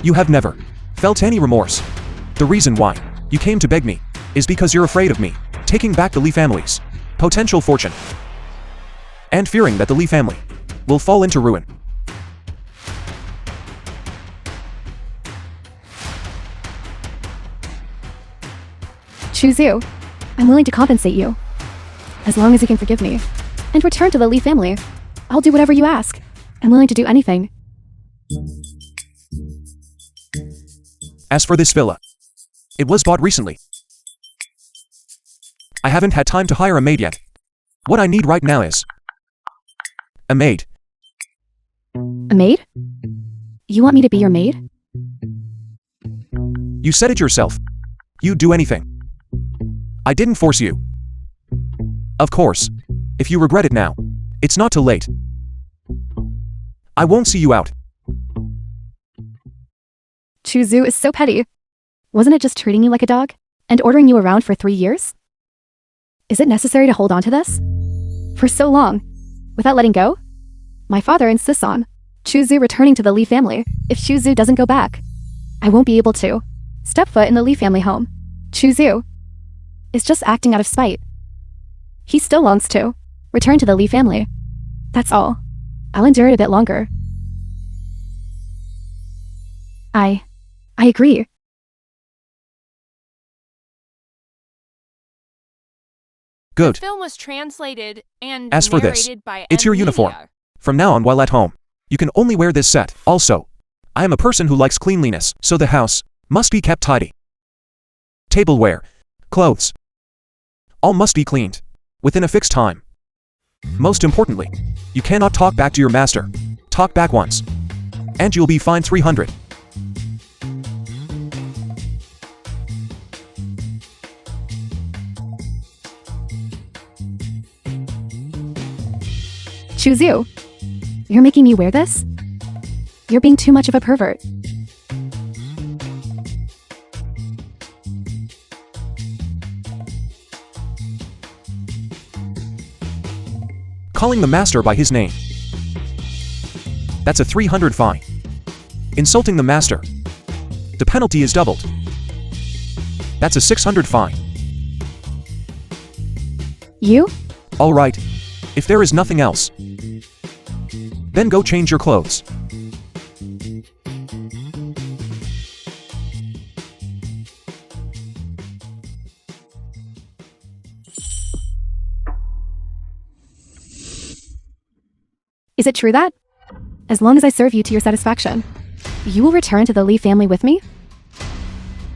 You have never felt any remorse. The reason why you came to beg me is because you're afraid of me taking back the Li family's potential fortune and fearing that the Li family will fall into ruin. Chuzu, I'm willing to compensate you. As long as you can forgive me and return to the Li family, I'll do whatever you ask. I'm willing to do anything. As for this villa, it was bought recently. I haven't had time to hire a maid yet. What I need right now is a maid. A maid? You want me to be your maid? You said it yourself. You'd do anything. I didn't force you. Of course, if you regret it now, it's not too late. I won't see you out. Chuzu is so petty. Wasn't it just treating you like a dog and ordering you around for 3 years? Is it necessary to hold on to this? For so long, without letting go? My father insists on Chuzu returning to the Lee family. If Chuzu doesn't go back, I won't be able to step foot in the Lee family home. Chuzu is just acting out of spite. He still longs to return to the Lee family. That's all. I'll endure it a bit longer. I agree. Good. The film was translated and As for this, narrated by it's your M. uniform. Media. From now on while at home, you can only wear this set. Also, I am a person who likes cleanliness, so the house must be kept tidy. Tableware, clothes, all must be cleaned within a fixed time. Most importantly, you cannot talk back to your master. Talk back once, and you'll be fined 300. Chuzu, you're making me wear this? You're being too much of a pervert. Calling the master by his name. That's a 300 fine. Insulting the master. The penalty is doubled. That's a 600 fine. You? All right. If there is nothing else, then go change your clothes. Is it true that, as long as I serve you to your satisfaction, you will return to the Lee family with me?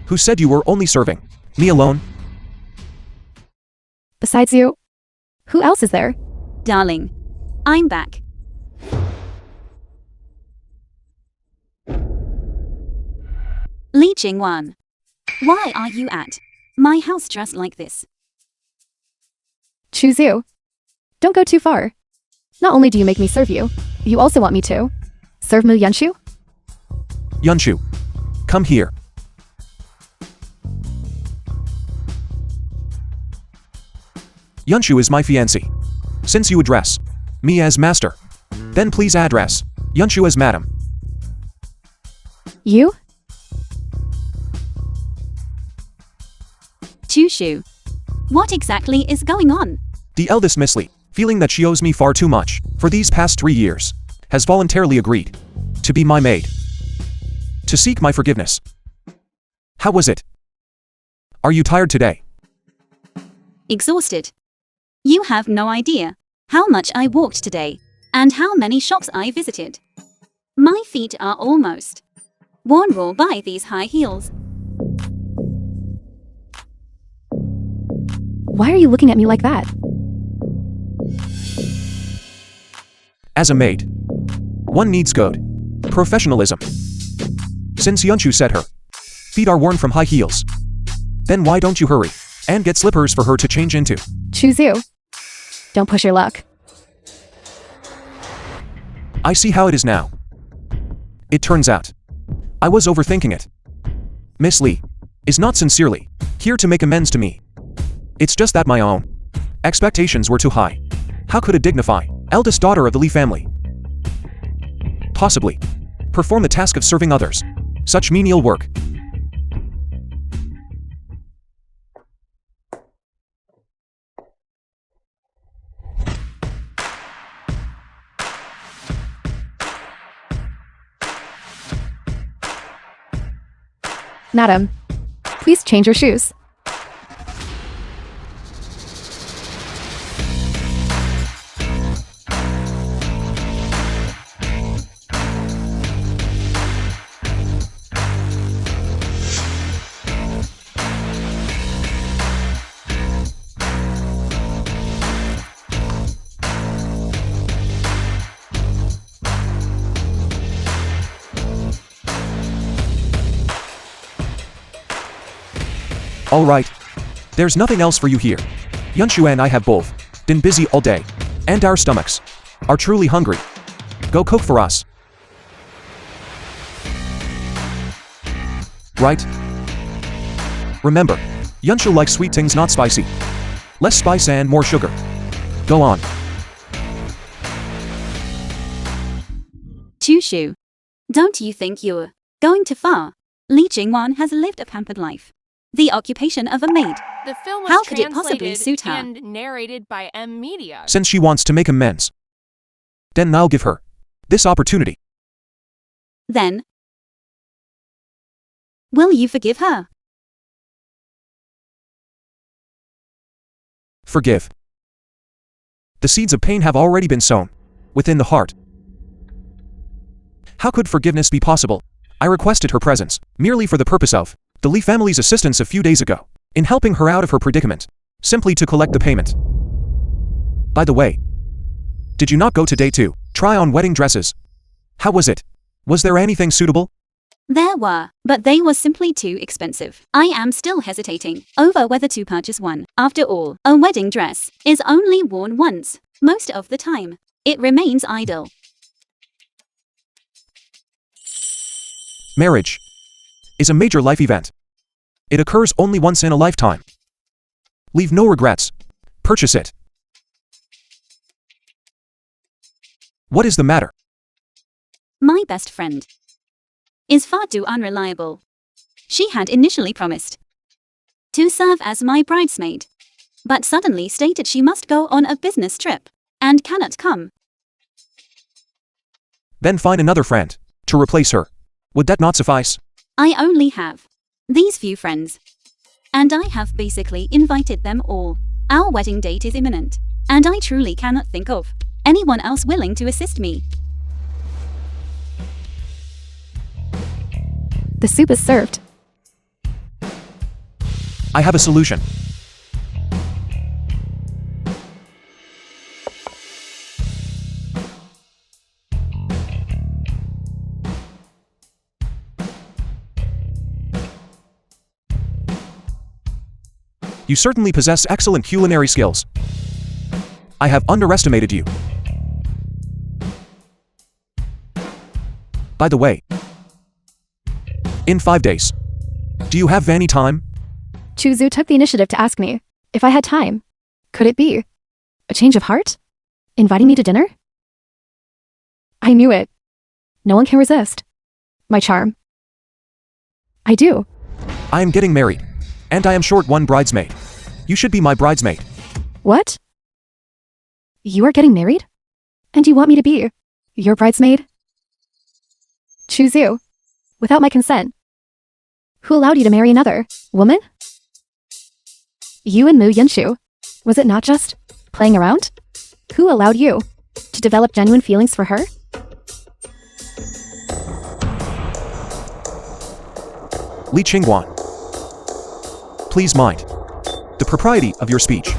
Who said you were only serving me alone? Besides you, who else is there? Darling, I'm back. Li Chinguan, why are you at my house dressed like this? Chuzu, don't go too far. Not only do you make me serve you, you also want me to serve Mu Yunshu? Yunshu, come here. Yunshu is my fiancé. Since you address me as master, then please address Yunshu as madam. You? Chushu, what exactly is going on? The eldest Miss Lee, feeling that she owes me far too much for these past 3 years, has voluntarily agreed to be my maid, to seek my forgiveness. How was it? Are you tired today? Exhausted. You have no idea how much I walked today and how many shops I visited. My feet are almost worn raw by these high heels. Why are you looking at me like that? As a maid, one needs good professionalism. Since Yunshu said her feet are worn from high heels, then why don't you hurry and get slippers for her to change into? Chuzu, don't push your luck. I see how it is now. It turns out I was overthinking it. Miss Lee is not sincerely here to make amends to me. It's just that my own expectations were too high. How could a dignified eldest daughter of the Lee family possibly perform the task of serving others? Such menial work. Madam, please change your shoes. All right. There's nothing else for you here. Yunshu and I have both been busy all day, and our stomachs are truly hungry. Go cook for us. Right? Remember, Yunshu likes sweet things, not spicy. Less spice and more sugar. Go on. Chushu, don't you think you're going too far? Li Chinguan has lived a pampered life. The occupation of a maid. The film was How could it possibly translated suit her? and narrated by M Media. Since she wants to make amends, then I'll give her this opportunity. Then, will you forgive her? Forgive. The seeds of pain have already been sown within the heart. How could forgiveness be possible? I requested her presence merely for the purpose of the Lee family's assistance a few days ago in helping her out of her predicament, simply to collect the payment. By the way, did you not go today to try on wedding dresses? How was it? Was there anything suitable? There were, but they were simply too expensive. I am still hesitating over whether to purchase one. After all, a wedding dress is only worn once. Most of the time, it remains idle. Marriage is a major life event. It occurs only once in a lifetime. Leave no regrets. Purchase it. What is the matter? My best friend is far too unreliable. She had initially promised to serve as my bridesmaid, but suddenly stated she must go on a business trip and cannot come. Then find another friend to replace her. Would that not suffice? I only have these few friends, and I have basically invited them all. Our wedding date is imminent, and I truly cannot think of anyone else willing to assist me. The soup is served. I have a solution. You certainly possess excellent culinary skills. I have underestimated you. By the way, in 5 days, do you have any time? Chuzu took the initiative to ask me if I had time. Could it be a change of heart? Inviting me to dinner? I knew it. No one can resist my charm. I do. I am getting married, and I am short one bridesmaid. You should be my bridesmaid. What? You are getting married? And you want me to be your bridesmaid? Chuzu, without my consent. Who allowed you to marry another woman? You and Mu Yunshu. Was it not just playing around? Who allowed you to develop genuine feelings for her? Li Chinguan. Please mind the propriety of your speech.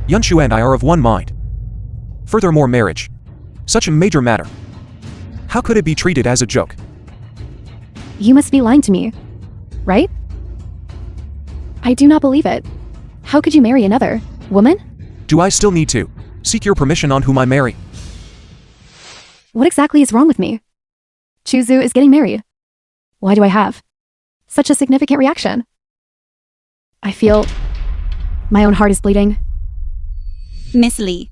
Yunshu and I are of one mind. Furthermore, marriage, such a major matter. How could it be treated as a joke? You must be lying to me, right? I do not believe it. How could you marry another woman? Do I still need to seek your permission on whom I marry? What exactly is wrong with me? Chuzu is getting married. Why do I have such a significant reaction? I feel my own heart is bleeding. Miss Lee,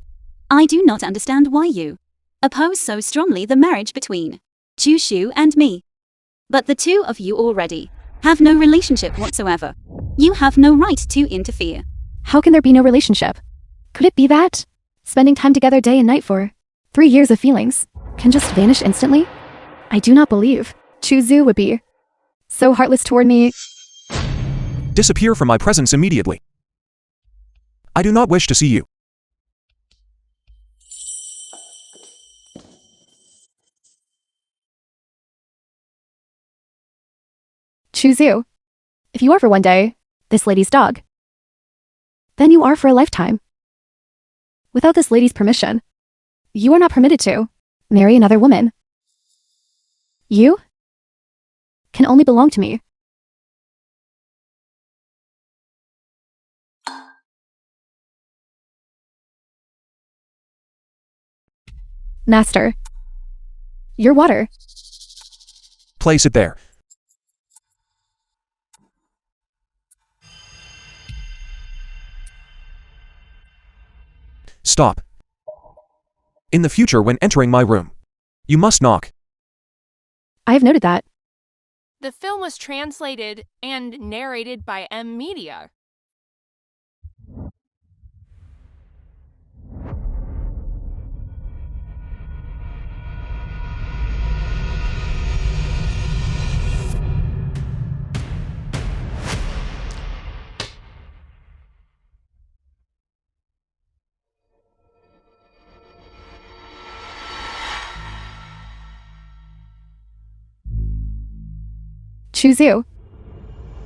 I do not understand why you oppose so strongly the marriage between Chushu and me. But the two of you already have no relationship whatsoever. You have no right to interfere. How can there be no relationship? Could it be that spending time together day and night for 3 years of feelings can just vanish instantly? I do not believe Chuzu would be so heartless toward me. Disappear from my presence immediately. I do not wish to see you. Chuzu, if you are for one day this lady's dog, then you are for a lifetime. Without this lady's permission, you are not permitted to marry another woman. You can only belong to me. Master, your water. Place it there. stop. In the future when entering my room, you must knock. I have noted that. The film was translated and narrated by M Media. Chuzu.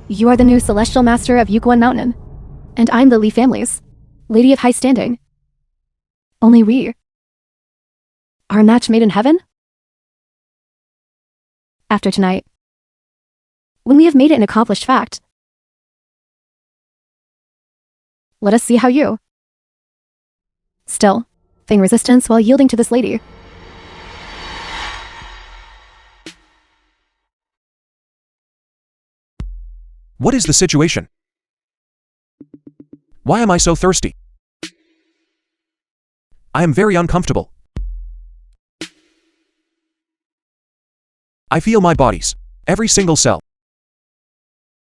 You are the new celestial master of Yuguan Mountain, and I'm the Li family's lady of high standing. Only we are a match made in heaven? After tonight, when we have made it an accomplished fact, let us see how you still feign resistance while yielding to this lady. What is the situation? Why am I so thirsty? I am very uncomfortable. I feel my body's every single cell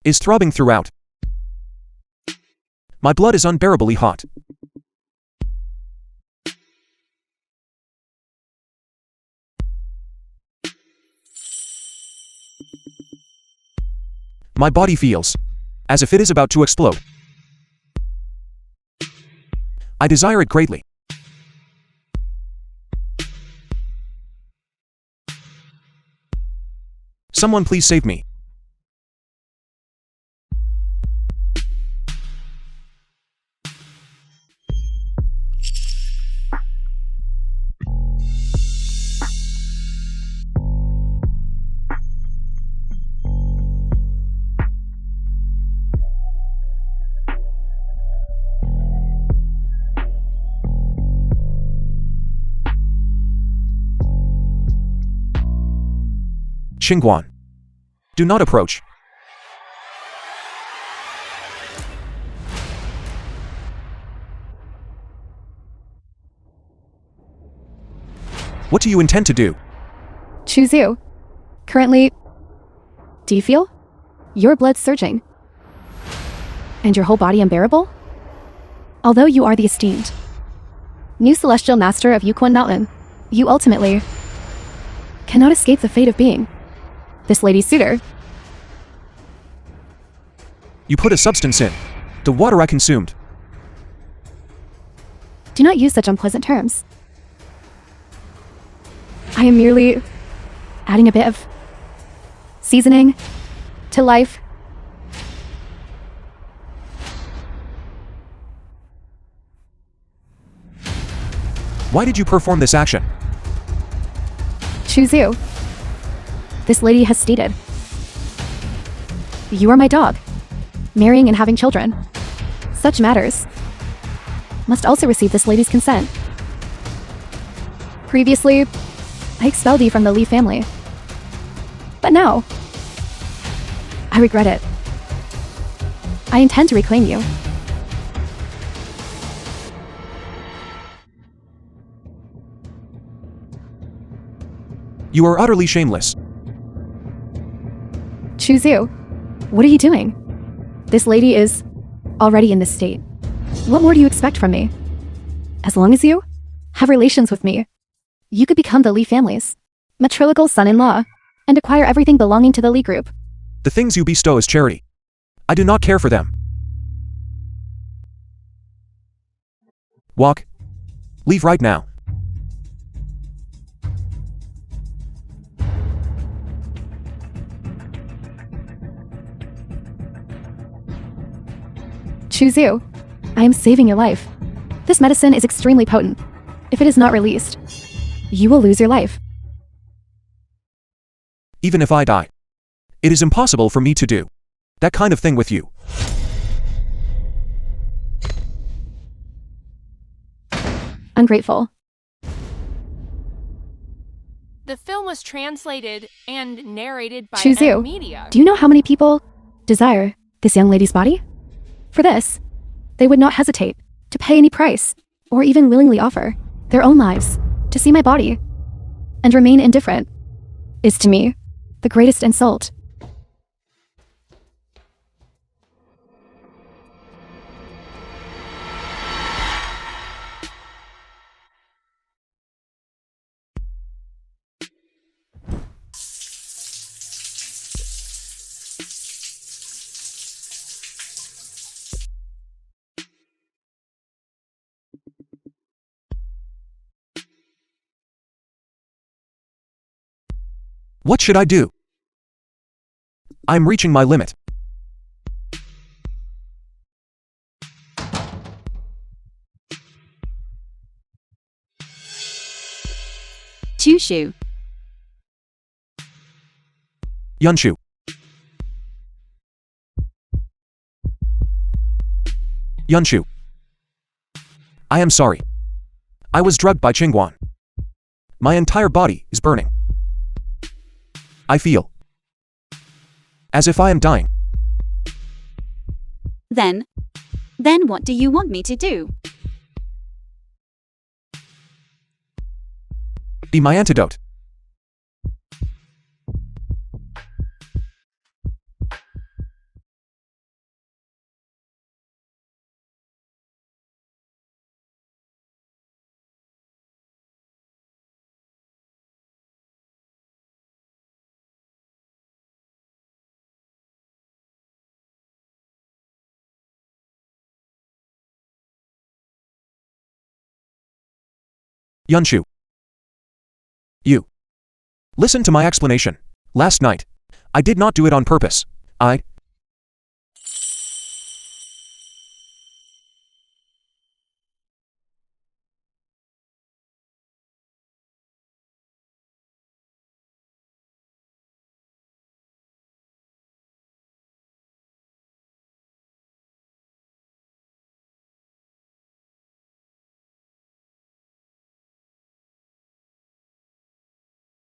is throbbing throughout. My blood is unbearably hot. My body feels as if it is about to explode. I desire it greatly. Someone please save me. Chinguan. Do not approach. What do you intend to do? Chuzu. Currently, do you feel your blood surging and your whole body unbearable? Although you are the esteemed new celestial master of Yuguan Mountain, you ultimately cannot escape the fate of being this lady's suitor. You put a substance in the water I consumed. Do not use such unpleasant terms. I am merely adding a bit of seasoning to life. Why did you perform this action? Chuzu. This lady has stated, you are my dog. Marrying and having children, such matters must also receive this lady's consent. Previously, I expelled you from the Li family. But now, I regret it. I intend to reclaim you. You are utterly shameless. Chuzu, what are you doing? This lady is already in this state. What more do you expect from me? As long as you have relations with me, you could become the Li family's matrilocal son-in-law and acquire everything belonging to the Li group. The things you bestow as charity, I do not care for them. Walk. Leave right now. Chuzu, I am saving your life. This medicine is extremely potent. If it is not released, you will lose your life. Even if I die, it is impossible for me to do that kind of thing with you. Ungrateful. The film was translated and narrated by Chuzu, M Media. do you know how many people desire this young lady's body? For this, they would not hesitate to pay any price. or even willingly offer their own lives to see my body and remain indifferent is to me the greatest insult. What should I do? I'm reaching my limit. Chushu. Yunshu. Yunshu. I am sorry. I was drugged by Chinguan. My entire body is burning. I feel as if I am dying. Then what do you want me to do? Be my antidote. Yunshu. You. Listen to my explanation. Last night, I did not do it on purpose.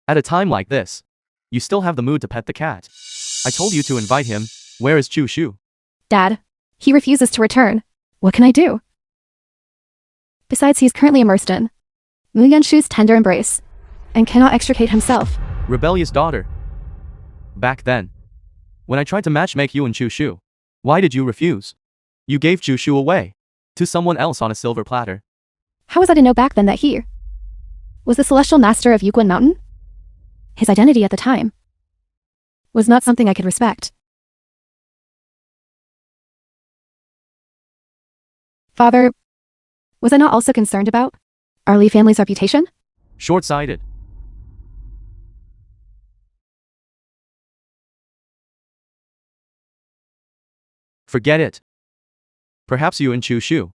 At a time like this, you still have the mood to pet the cat. I told you to invite him. Where is Chushu? Dad, he refuses to return. What can I do? Besides, he's currently immersed in Mu Yunshu's tender embrace and cannot extricate himself. Rebellious daughter. Back then, when I tried to matchmake you and Chushu, why did you refuse? You gave Chushu away to someone else on a silver platter. How was I to know back then that he was the celestial master of Yuquan Mountain? His identity at the time was not something I could respect. Father, was I not also concerned about our Li family's reputation? Short-sighted. Forget it. Perhaps you and Chushu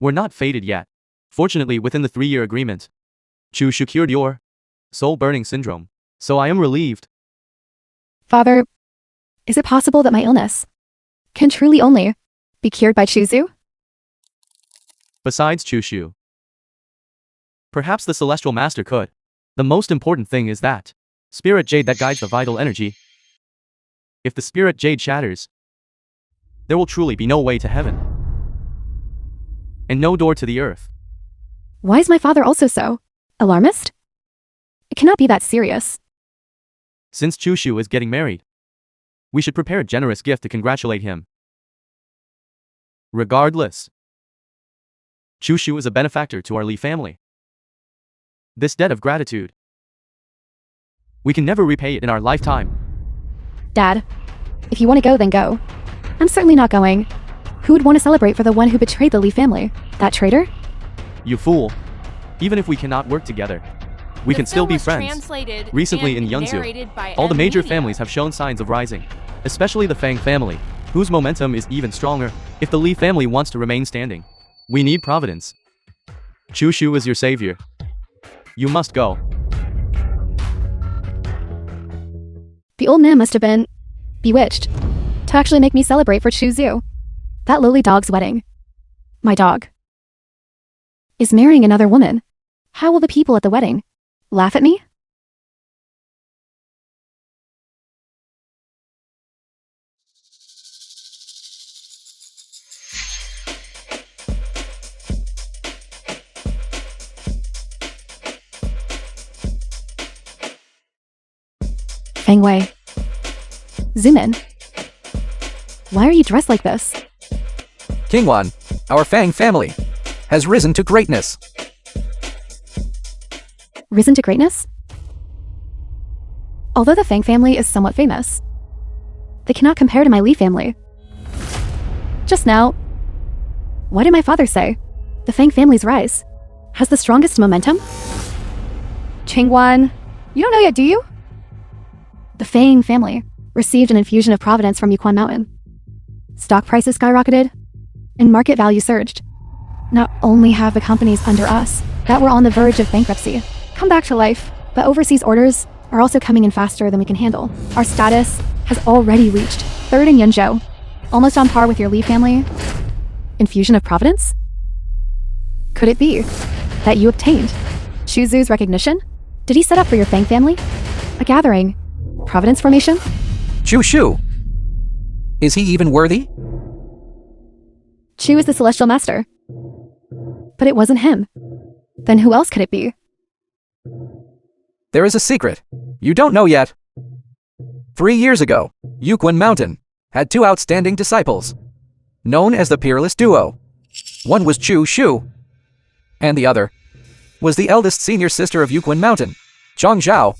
were not fated yet. Fortunately, within the 3-year agreement, Chushu cured your soul-burning syndrome. So I am relieved. Father, is it possible that my illness can truly only be cured by Chuzu? Besides Chushu, perhaps the Celestial Master could. The most important thing is that spirit jade that guides the vital energy. If the spirit jade shatters, there will truly be no way to heaven and no door to the earth. Why is my father also so alarmist? It cannot be that serious. Since Chushu is getting married, we should prepare a generous gift to congratulate him. Regardless, Chushu is a benefactor to our Li family. This debt of gratitude, we can never repay it in our lifetime. Dad, if you want to go, then go. I'm certainly not going. Who would want to celebrate for the one who betrayed the Li family? That traitor? You fool. Even if we cannot work together, we can still be friends. Recently in Yunzu, all the major families have shown signs of rising, especially the Fang family, whose momentum is even stronger. If the Li family wants to remain standing, we need providence. Chushu is your savior. You must go. The old man must have been bewitched to actually make me celebrate for Chuzu. That lowly dog's wedding. My dog is marrying another woman. How will the people at the wedding laugh at me? Feng Wei. Zoom in. Why are you dressed like this? Chinguan, our Fang family, has risen to greatness. Risen to greatness? Although the Fang family is somewhat famous, they cannot compare to my Li family. Just now, what did my father say? The Fang family's rise has the strongest momentum? Chinguan, you don't know yet, do you? The Fang family received an infusion of providence from Yuquan Mountain. Stock prices skyrocketed, and market value surged. Not only have the companies under us that were on the verge of bankruptcy come back to life, but overseas orders are also coming in faster than we can handle. Our status has already reached third in Yunzhou, almost on par with your Li family. Infusion of providence? Could it be that you obtained Chu Zu's recognition? Did he set up for your Fang family a gathering? Providence formation? Chu Shu. Is he even worthy? Chu is the celestial master. But it wasn't him. Then who else could it be? There is a secret. You don't know yet. 3 years ago, Yuquan Mountain had 2 outstanding disciples, known as the Peerless Duo. One was Chu Shu, and the other was the eldest senior sister of Yuquan Mountain, Chong Zhao.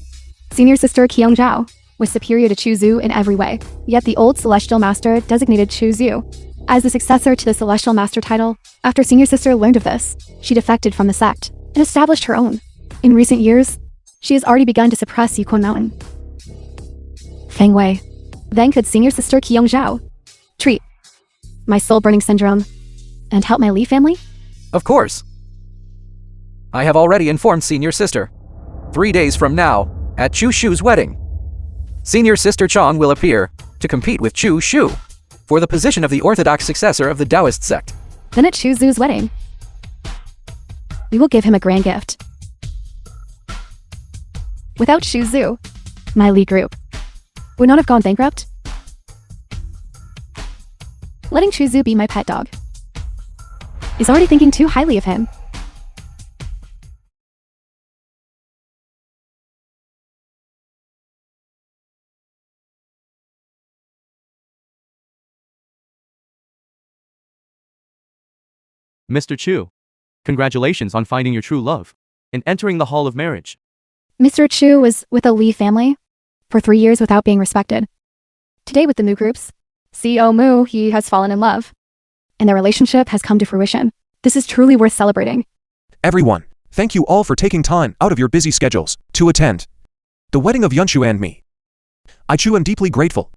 Senior sister Qiong Zhao was superior to Chu Zu in every way, yet the old celestial master designated Chu Zu as the successor to the celestial master title. After senior sister learned of this, she defected from the sect and established her own. In recent years, she has already begun to suppress Yuquan Mountain. Feng Wei. Then could senior sister Qiong Zhao treat my soul-burning syndrome and help my Li family? Of course. I have already informed senior sister. 3 days from now, at Chu Shu's wedding, senior sister Chong will appear to compete with Chu Shu for the position of the orthodox successor of the Taoist sect. Then at Chu Zu's wedding, we will give him a grand gift. Without Chu Zu, my Li group would not have gone bankrupt. Letting Chu Zu be my pet dog is already thinking too highly of him. Mr. Chu, congratulations on finding your true love and entering the hall of marriage. Mr. Chu was with the Li family for 3 years without being respected. Today with the Mu groups, CEO Mu, he has fallen in love, and their relationship has come to fruition. This is truly worth celebrating. Everyone, thank you all for taking time out of your busy schedules to attend the wedding of Yunshu and me. I Chu am deeply grateful.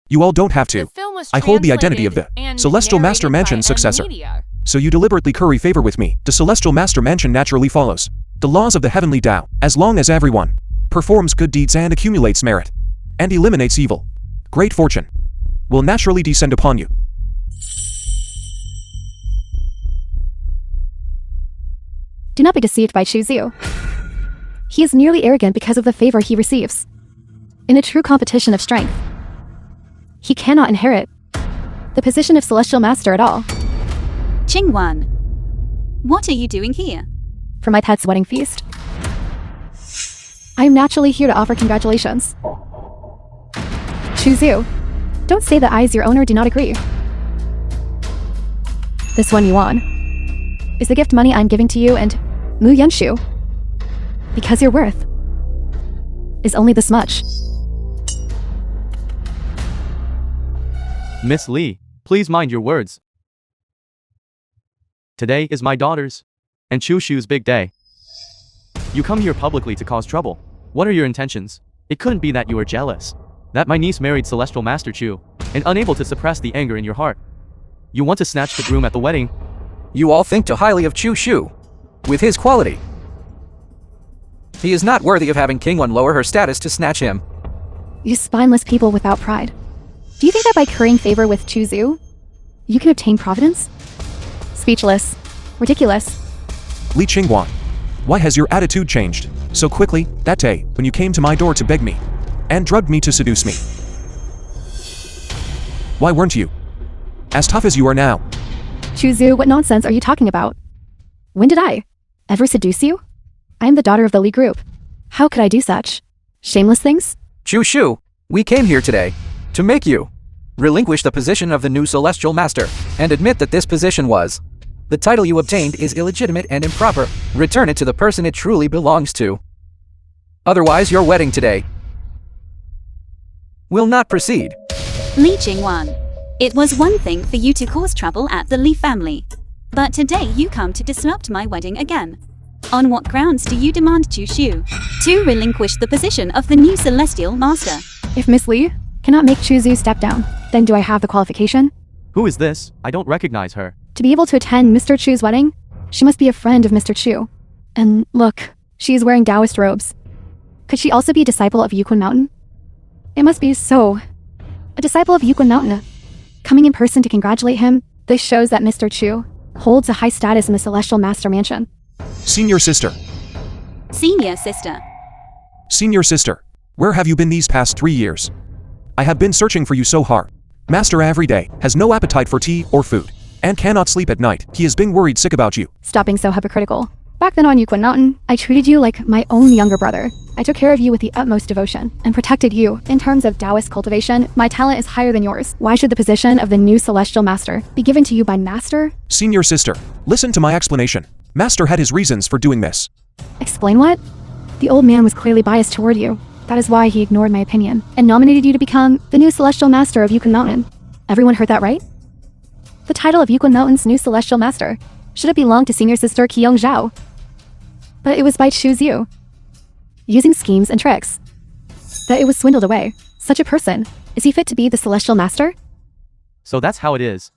You all don't have to. The film was I hold the identity of the translated and Celestial Master narrated by Mansion's M successor. Media. So you deliberately curry favor with me. The Celestial Master Mansion naturally follows the laws of the Heavenly Tao. As long as everyone performs good deeds and accumulates merit and eliminates evil, great fortune will naturally descend upon you. Do not be deceived by Chu Zu. He is nearly arrogant because of the favor he receives. In a true competition of strength, he cannot inherit the position of Celestial Master at all. Chinguan, what are you doing here? For my pet's wedding feast, I am naturally here to offer congratulations. Chu Zu, don't say that I as your owner do not agree. This 1 yuan is the gift money I'm giving to you and Mu Yunshu, because your worth is only this much. Miss Li, please mind your words. Today is my daughter's and Chu Shu's big day. You come here publicly to cause trouble. What are your intentions? It couldn't be that you are jealous that my niece married Celestial Master Chu and unable to suppress the anger in your heart. You want to snatch the groom at the wedding. You all think too highly of Chu Shu with his quality. He is not worthy of having Chinguan lower her status to snatch him. You spineless people without pride. Do you think that by currying favor with Chu Zu, you can obtain providence? Speechless. Ridiculous. Li Chinguan, why has your attitude changed so quickly that day when you came to my door to beg me and drugged me to seduce me? Why weren't you as tough as you are now? Chu Zu, what nonsense are you talking about? When did I ever seduce you? I am the daughter of the Li group. How could I do such shameless things? Chu Shu, We came here today to make you relinquish the position of the new Celestial Master and admit that this position was. The title you obtained is illegitimate and improper. Return it to the person it truly belongs to. Otherwise, your wedding today will not proceed. Li Chinguan. It was one thing for you to cause trouble at the Li family. But today you come to disrupt my wedding again. On what grounds do you demand Chu Xiu to relinquish the position of the new Celestial Master? If Miss Li cannot make Chu Xiu step down, then do I have the qualification? Who is this? I don't recognize her. To be able to attend Mr. Chu's wedding, she must be a friend of Mr. Chu. And look, she is wearing Taoist robes. Could she also be a disciple of Yuquan Mountain? It must be so. A disciple of Yuquan Mountain. Coming in person to congratulate him, this shows that Mr. Chu holds a high status in the Celestial Master Mansion. Senior sister. Senior sister. Senior sister. Where have you been these past 3 years? I have been searching for you so hard. Master every day has no appetite for tea or food, and cannot sleep at night. He is being worried sick about you. Stop being so hypocritical. Back then on Yuquan Mountain, I treated you like my own younger brother. I took care of you with the utmost devotion and protected you. In terms of Taoist cultivation, my talent is higher than yours. Why should the position of the new Celestial Master be given to you by Master? Senior sister, listen to my explanation. Master had his reasons for doing this. Explain what? The old man was clearly biased toward you. That is why he ignored my opinion and nominated you to become the new Celestial Master of Yuquan Mountain. Everyone heard that right? The title of Yuquan Mountain's new Celestial Master should have belonged to senior sister Qiyong Zhao. But it was by Chu Xiu, using schemes and tricks, that it was swindled away. Such a person, is he fit to be the Celestial Master? So that's how it is.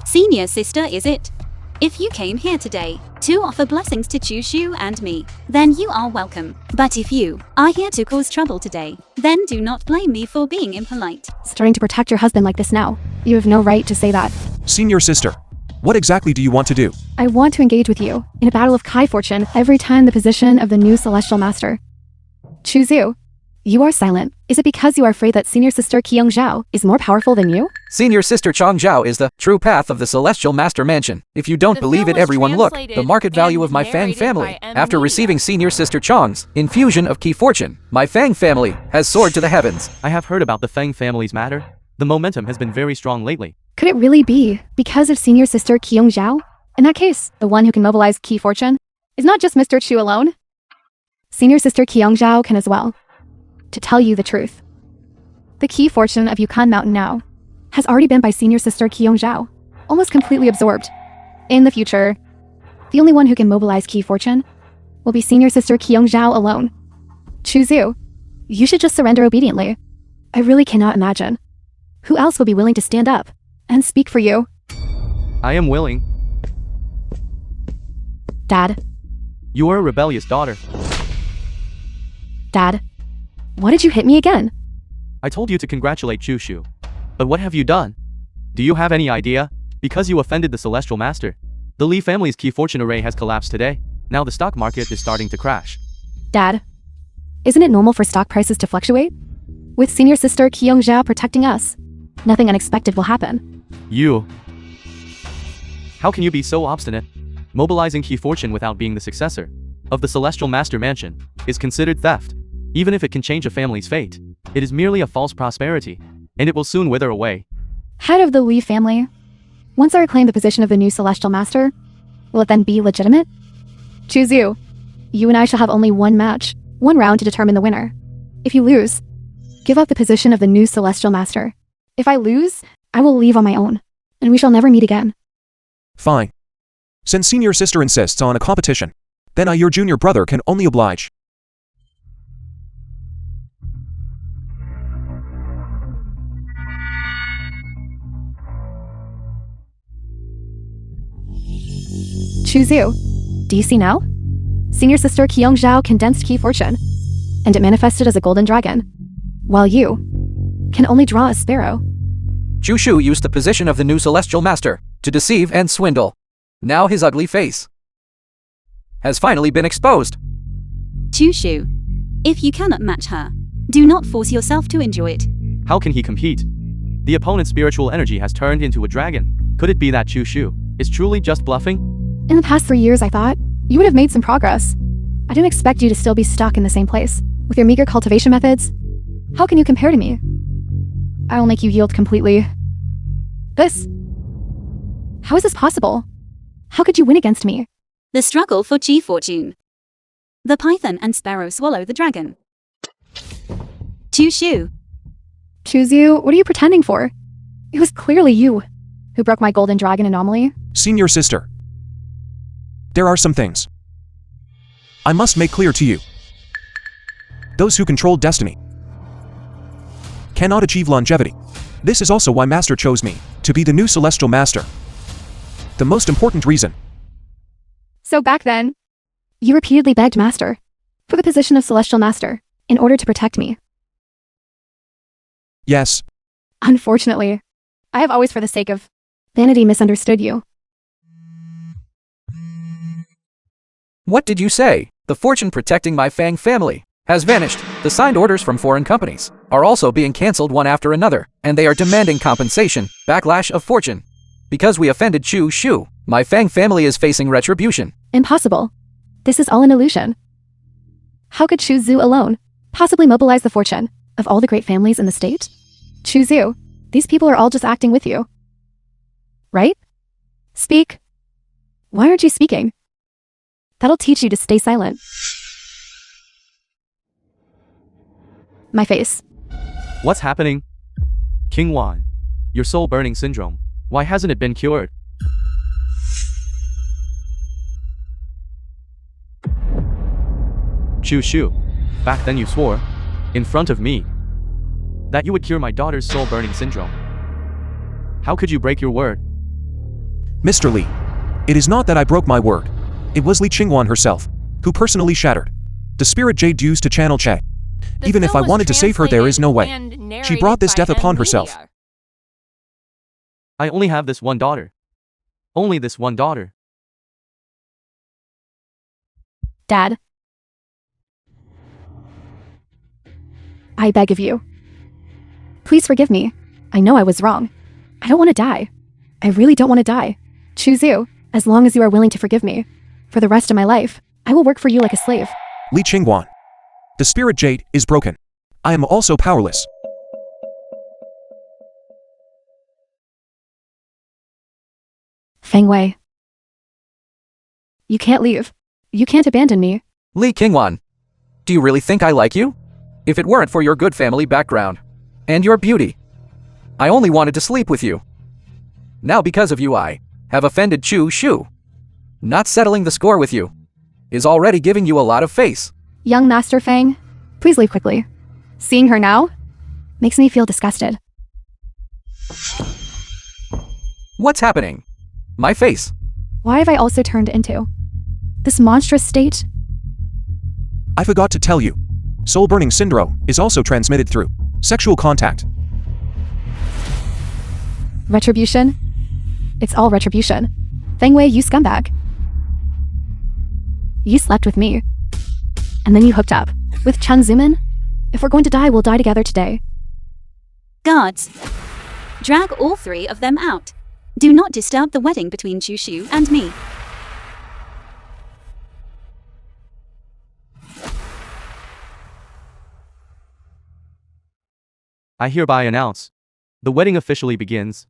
Senior sister, is it? If you came here today to offer blessings to Chu Xiu and me, then you are welcome. But if you are here to cause trouble today, then do not blame me for being impolite. Starting to protect your husband like this now. You have no right to say that. Senior sister, what exactly do you want to do? I want to engage with you in a battle of Kai Fortune every time the position of the new Celestial Master. Chu Xiu, you are silent. Is it because you are afraid that senior sister Qiyong Zhao is more powerful than you? Senior sister Chong Zhao is the true path of the Celestial Master Mansion. If you don't The believe film it, was everyone look. The translated market value and of my Fang narrated family. by M. After Media. receiving senior sister Chong's infusion of Key Fortune, my Fang family has soared to the heavens. I have heard about the Feng family's matter. The momentum has been very strong lately. Could it really be because of senior sister Qiyong Zhao? In that case, the one who can mobilize Key Fortune is not just Mr. Chu alone. Senior sister Qiyong Zhao can as well. To tell you the truth, the Key Fortune of Yuquan Mountain now has already been by senior sister Qiyong Zhao, almost completely absorbed. In the future, the only one who can mobilize Key Fortune will be senior sister Qiyong Zhao alone. Chu Xiu, you should just surrender obediently. I really cannot imagine who else will be willing to stand up and speak for you. I am willing. Dad, You are a rebellious daughter. Dad, why did you hit me again? I told you to congratulate Chu Xiu. But what have you done? Do you have any idea? Because you offended the Celestial Master. The Li family's Key Fortune array has collapsed today. Now the stock market is starting to crash. Dad, isn't it normal for stock prices to fluctuate? With senior sister Qiyong Zhao protecting us, nothing unexpected will happen. You. How can you be so obstinate? Mobilizing Key Fortune without being the successor of the Celestial Master Mansion is considered theft. Even if it can change a family's fate, it is merely a false prosperity, and it will soon wither away. Head of the Li family, once I reclaim the position of the new Celestial Master, will it then be legitimate? Choose you. You and I shall have only one match, one round to determine the winner. If you lose, give up the position of the new Celestial Master. If I lose, I will leave on my own, and we shall never meet again. Fine. Since senior sister insists on a competition, then I, your junior brother, can only oblige. Choose you. Do you see now? Senior sister Qiyong Zhao condensed Key Fortune, and it manifested as a golden dragon, while you can only draw a sparrow. Chu Shu used the position of the new Celestial Master to deceive and swindle. Now his ugly face has finally been exposed. Chu Shu, if you cannot match her, do not force yourself to enjoy it. How can he compete? The opponent's spiritual energy has turned into a dragon. Could it be that Chu Shu is truly just bluffing? In the past 3 years, I thought you would have made some progress. I didn't expect you to still be stuck in the same place. With your meager cultivation methods, how can you compare to me? I will make you yield completely. This. How is this possible? How could you win against me? The struggle for Chi fortune. The python and sparrow swallow the dragon. Chu. Choose you? What are you pretending for? It was clearly you who broke my golden dragon anomaly. Senior sister. There are some things I must make clear to you. Those who control destiny cannot achieve longevity. This is also why Master chose me to be the new Celestial Master. The most important reason. So back then, you repeatedly begged Master for the position of Celestial Master in order to protect me. Yes, Unfortunately, I have always for the sake of vanity misunderstood you. What did you say? The fortune protecting my Fang family has vanished. The signed orders from foreign companies are also being cancelled one after another, and they are demanding compensation, backlash of fortune. Because we offended Chu Shu, my Fang family is facing retribution. Impossible. This is all an illusion. How could Chu Zhu alone possibly mobilize the fortune of all the great families in the state? Chu Zhu, these people are all just acting with you. Right? Speak. Why aren't you speaking? That'll teach you to stay silent. My face. What's happening? Chinguan, your soul burning syndrome. Why hasn't it been cured? Chu Shu, back then you swore, in front of me, that you would cure my daughter's soul burning syndrome. How could you break your word? Mr. Li. It is not that I broke my word. It was Li Chinguan herself who personally shattered the spirit jade used to channel Che. The Even if film I was wanted to save her, there is no way. translated and She brought this narrated death by upon M herself. Media. I only have this one daughter. Only this one daughter. Dad. I beg of you. Please forgive me. I know I was wrong. I don't want to die. I really don't want to die. Choose you, as long as you are willing to forgive me. For the rest of my life, I will work for you like a slave. Li Chinguan. The spirit jade is broken. I am also powerless. Feng Wei. You can't leave. You can't abandon me. Li Qingwan, do you really think I like you? If it weren't for your good family background and your beauty, I only wanted to sleep with you. Now because of you I have offended Chu Shu. Not settling the score with you is already giving you a lot of face. Young Master Feng, please leave quickly. Seeing her now makes me feel disgusted. What's happening? My face. Why have I also turned into this monstrous state? I forgot to tell you. Soul burning syndrome is also transmitted through sexual contact. Retribution? It's all retribution. Feng Wei, you scumbag. You slept with me. And then you hooked up with Chen Zuman? If we're going to die, we'll die together today. Guards. Drag all three of them out. Do not disturb the wedding between Chu Shu and me. I hereby announce, the wedding officially begins.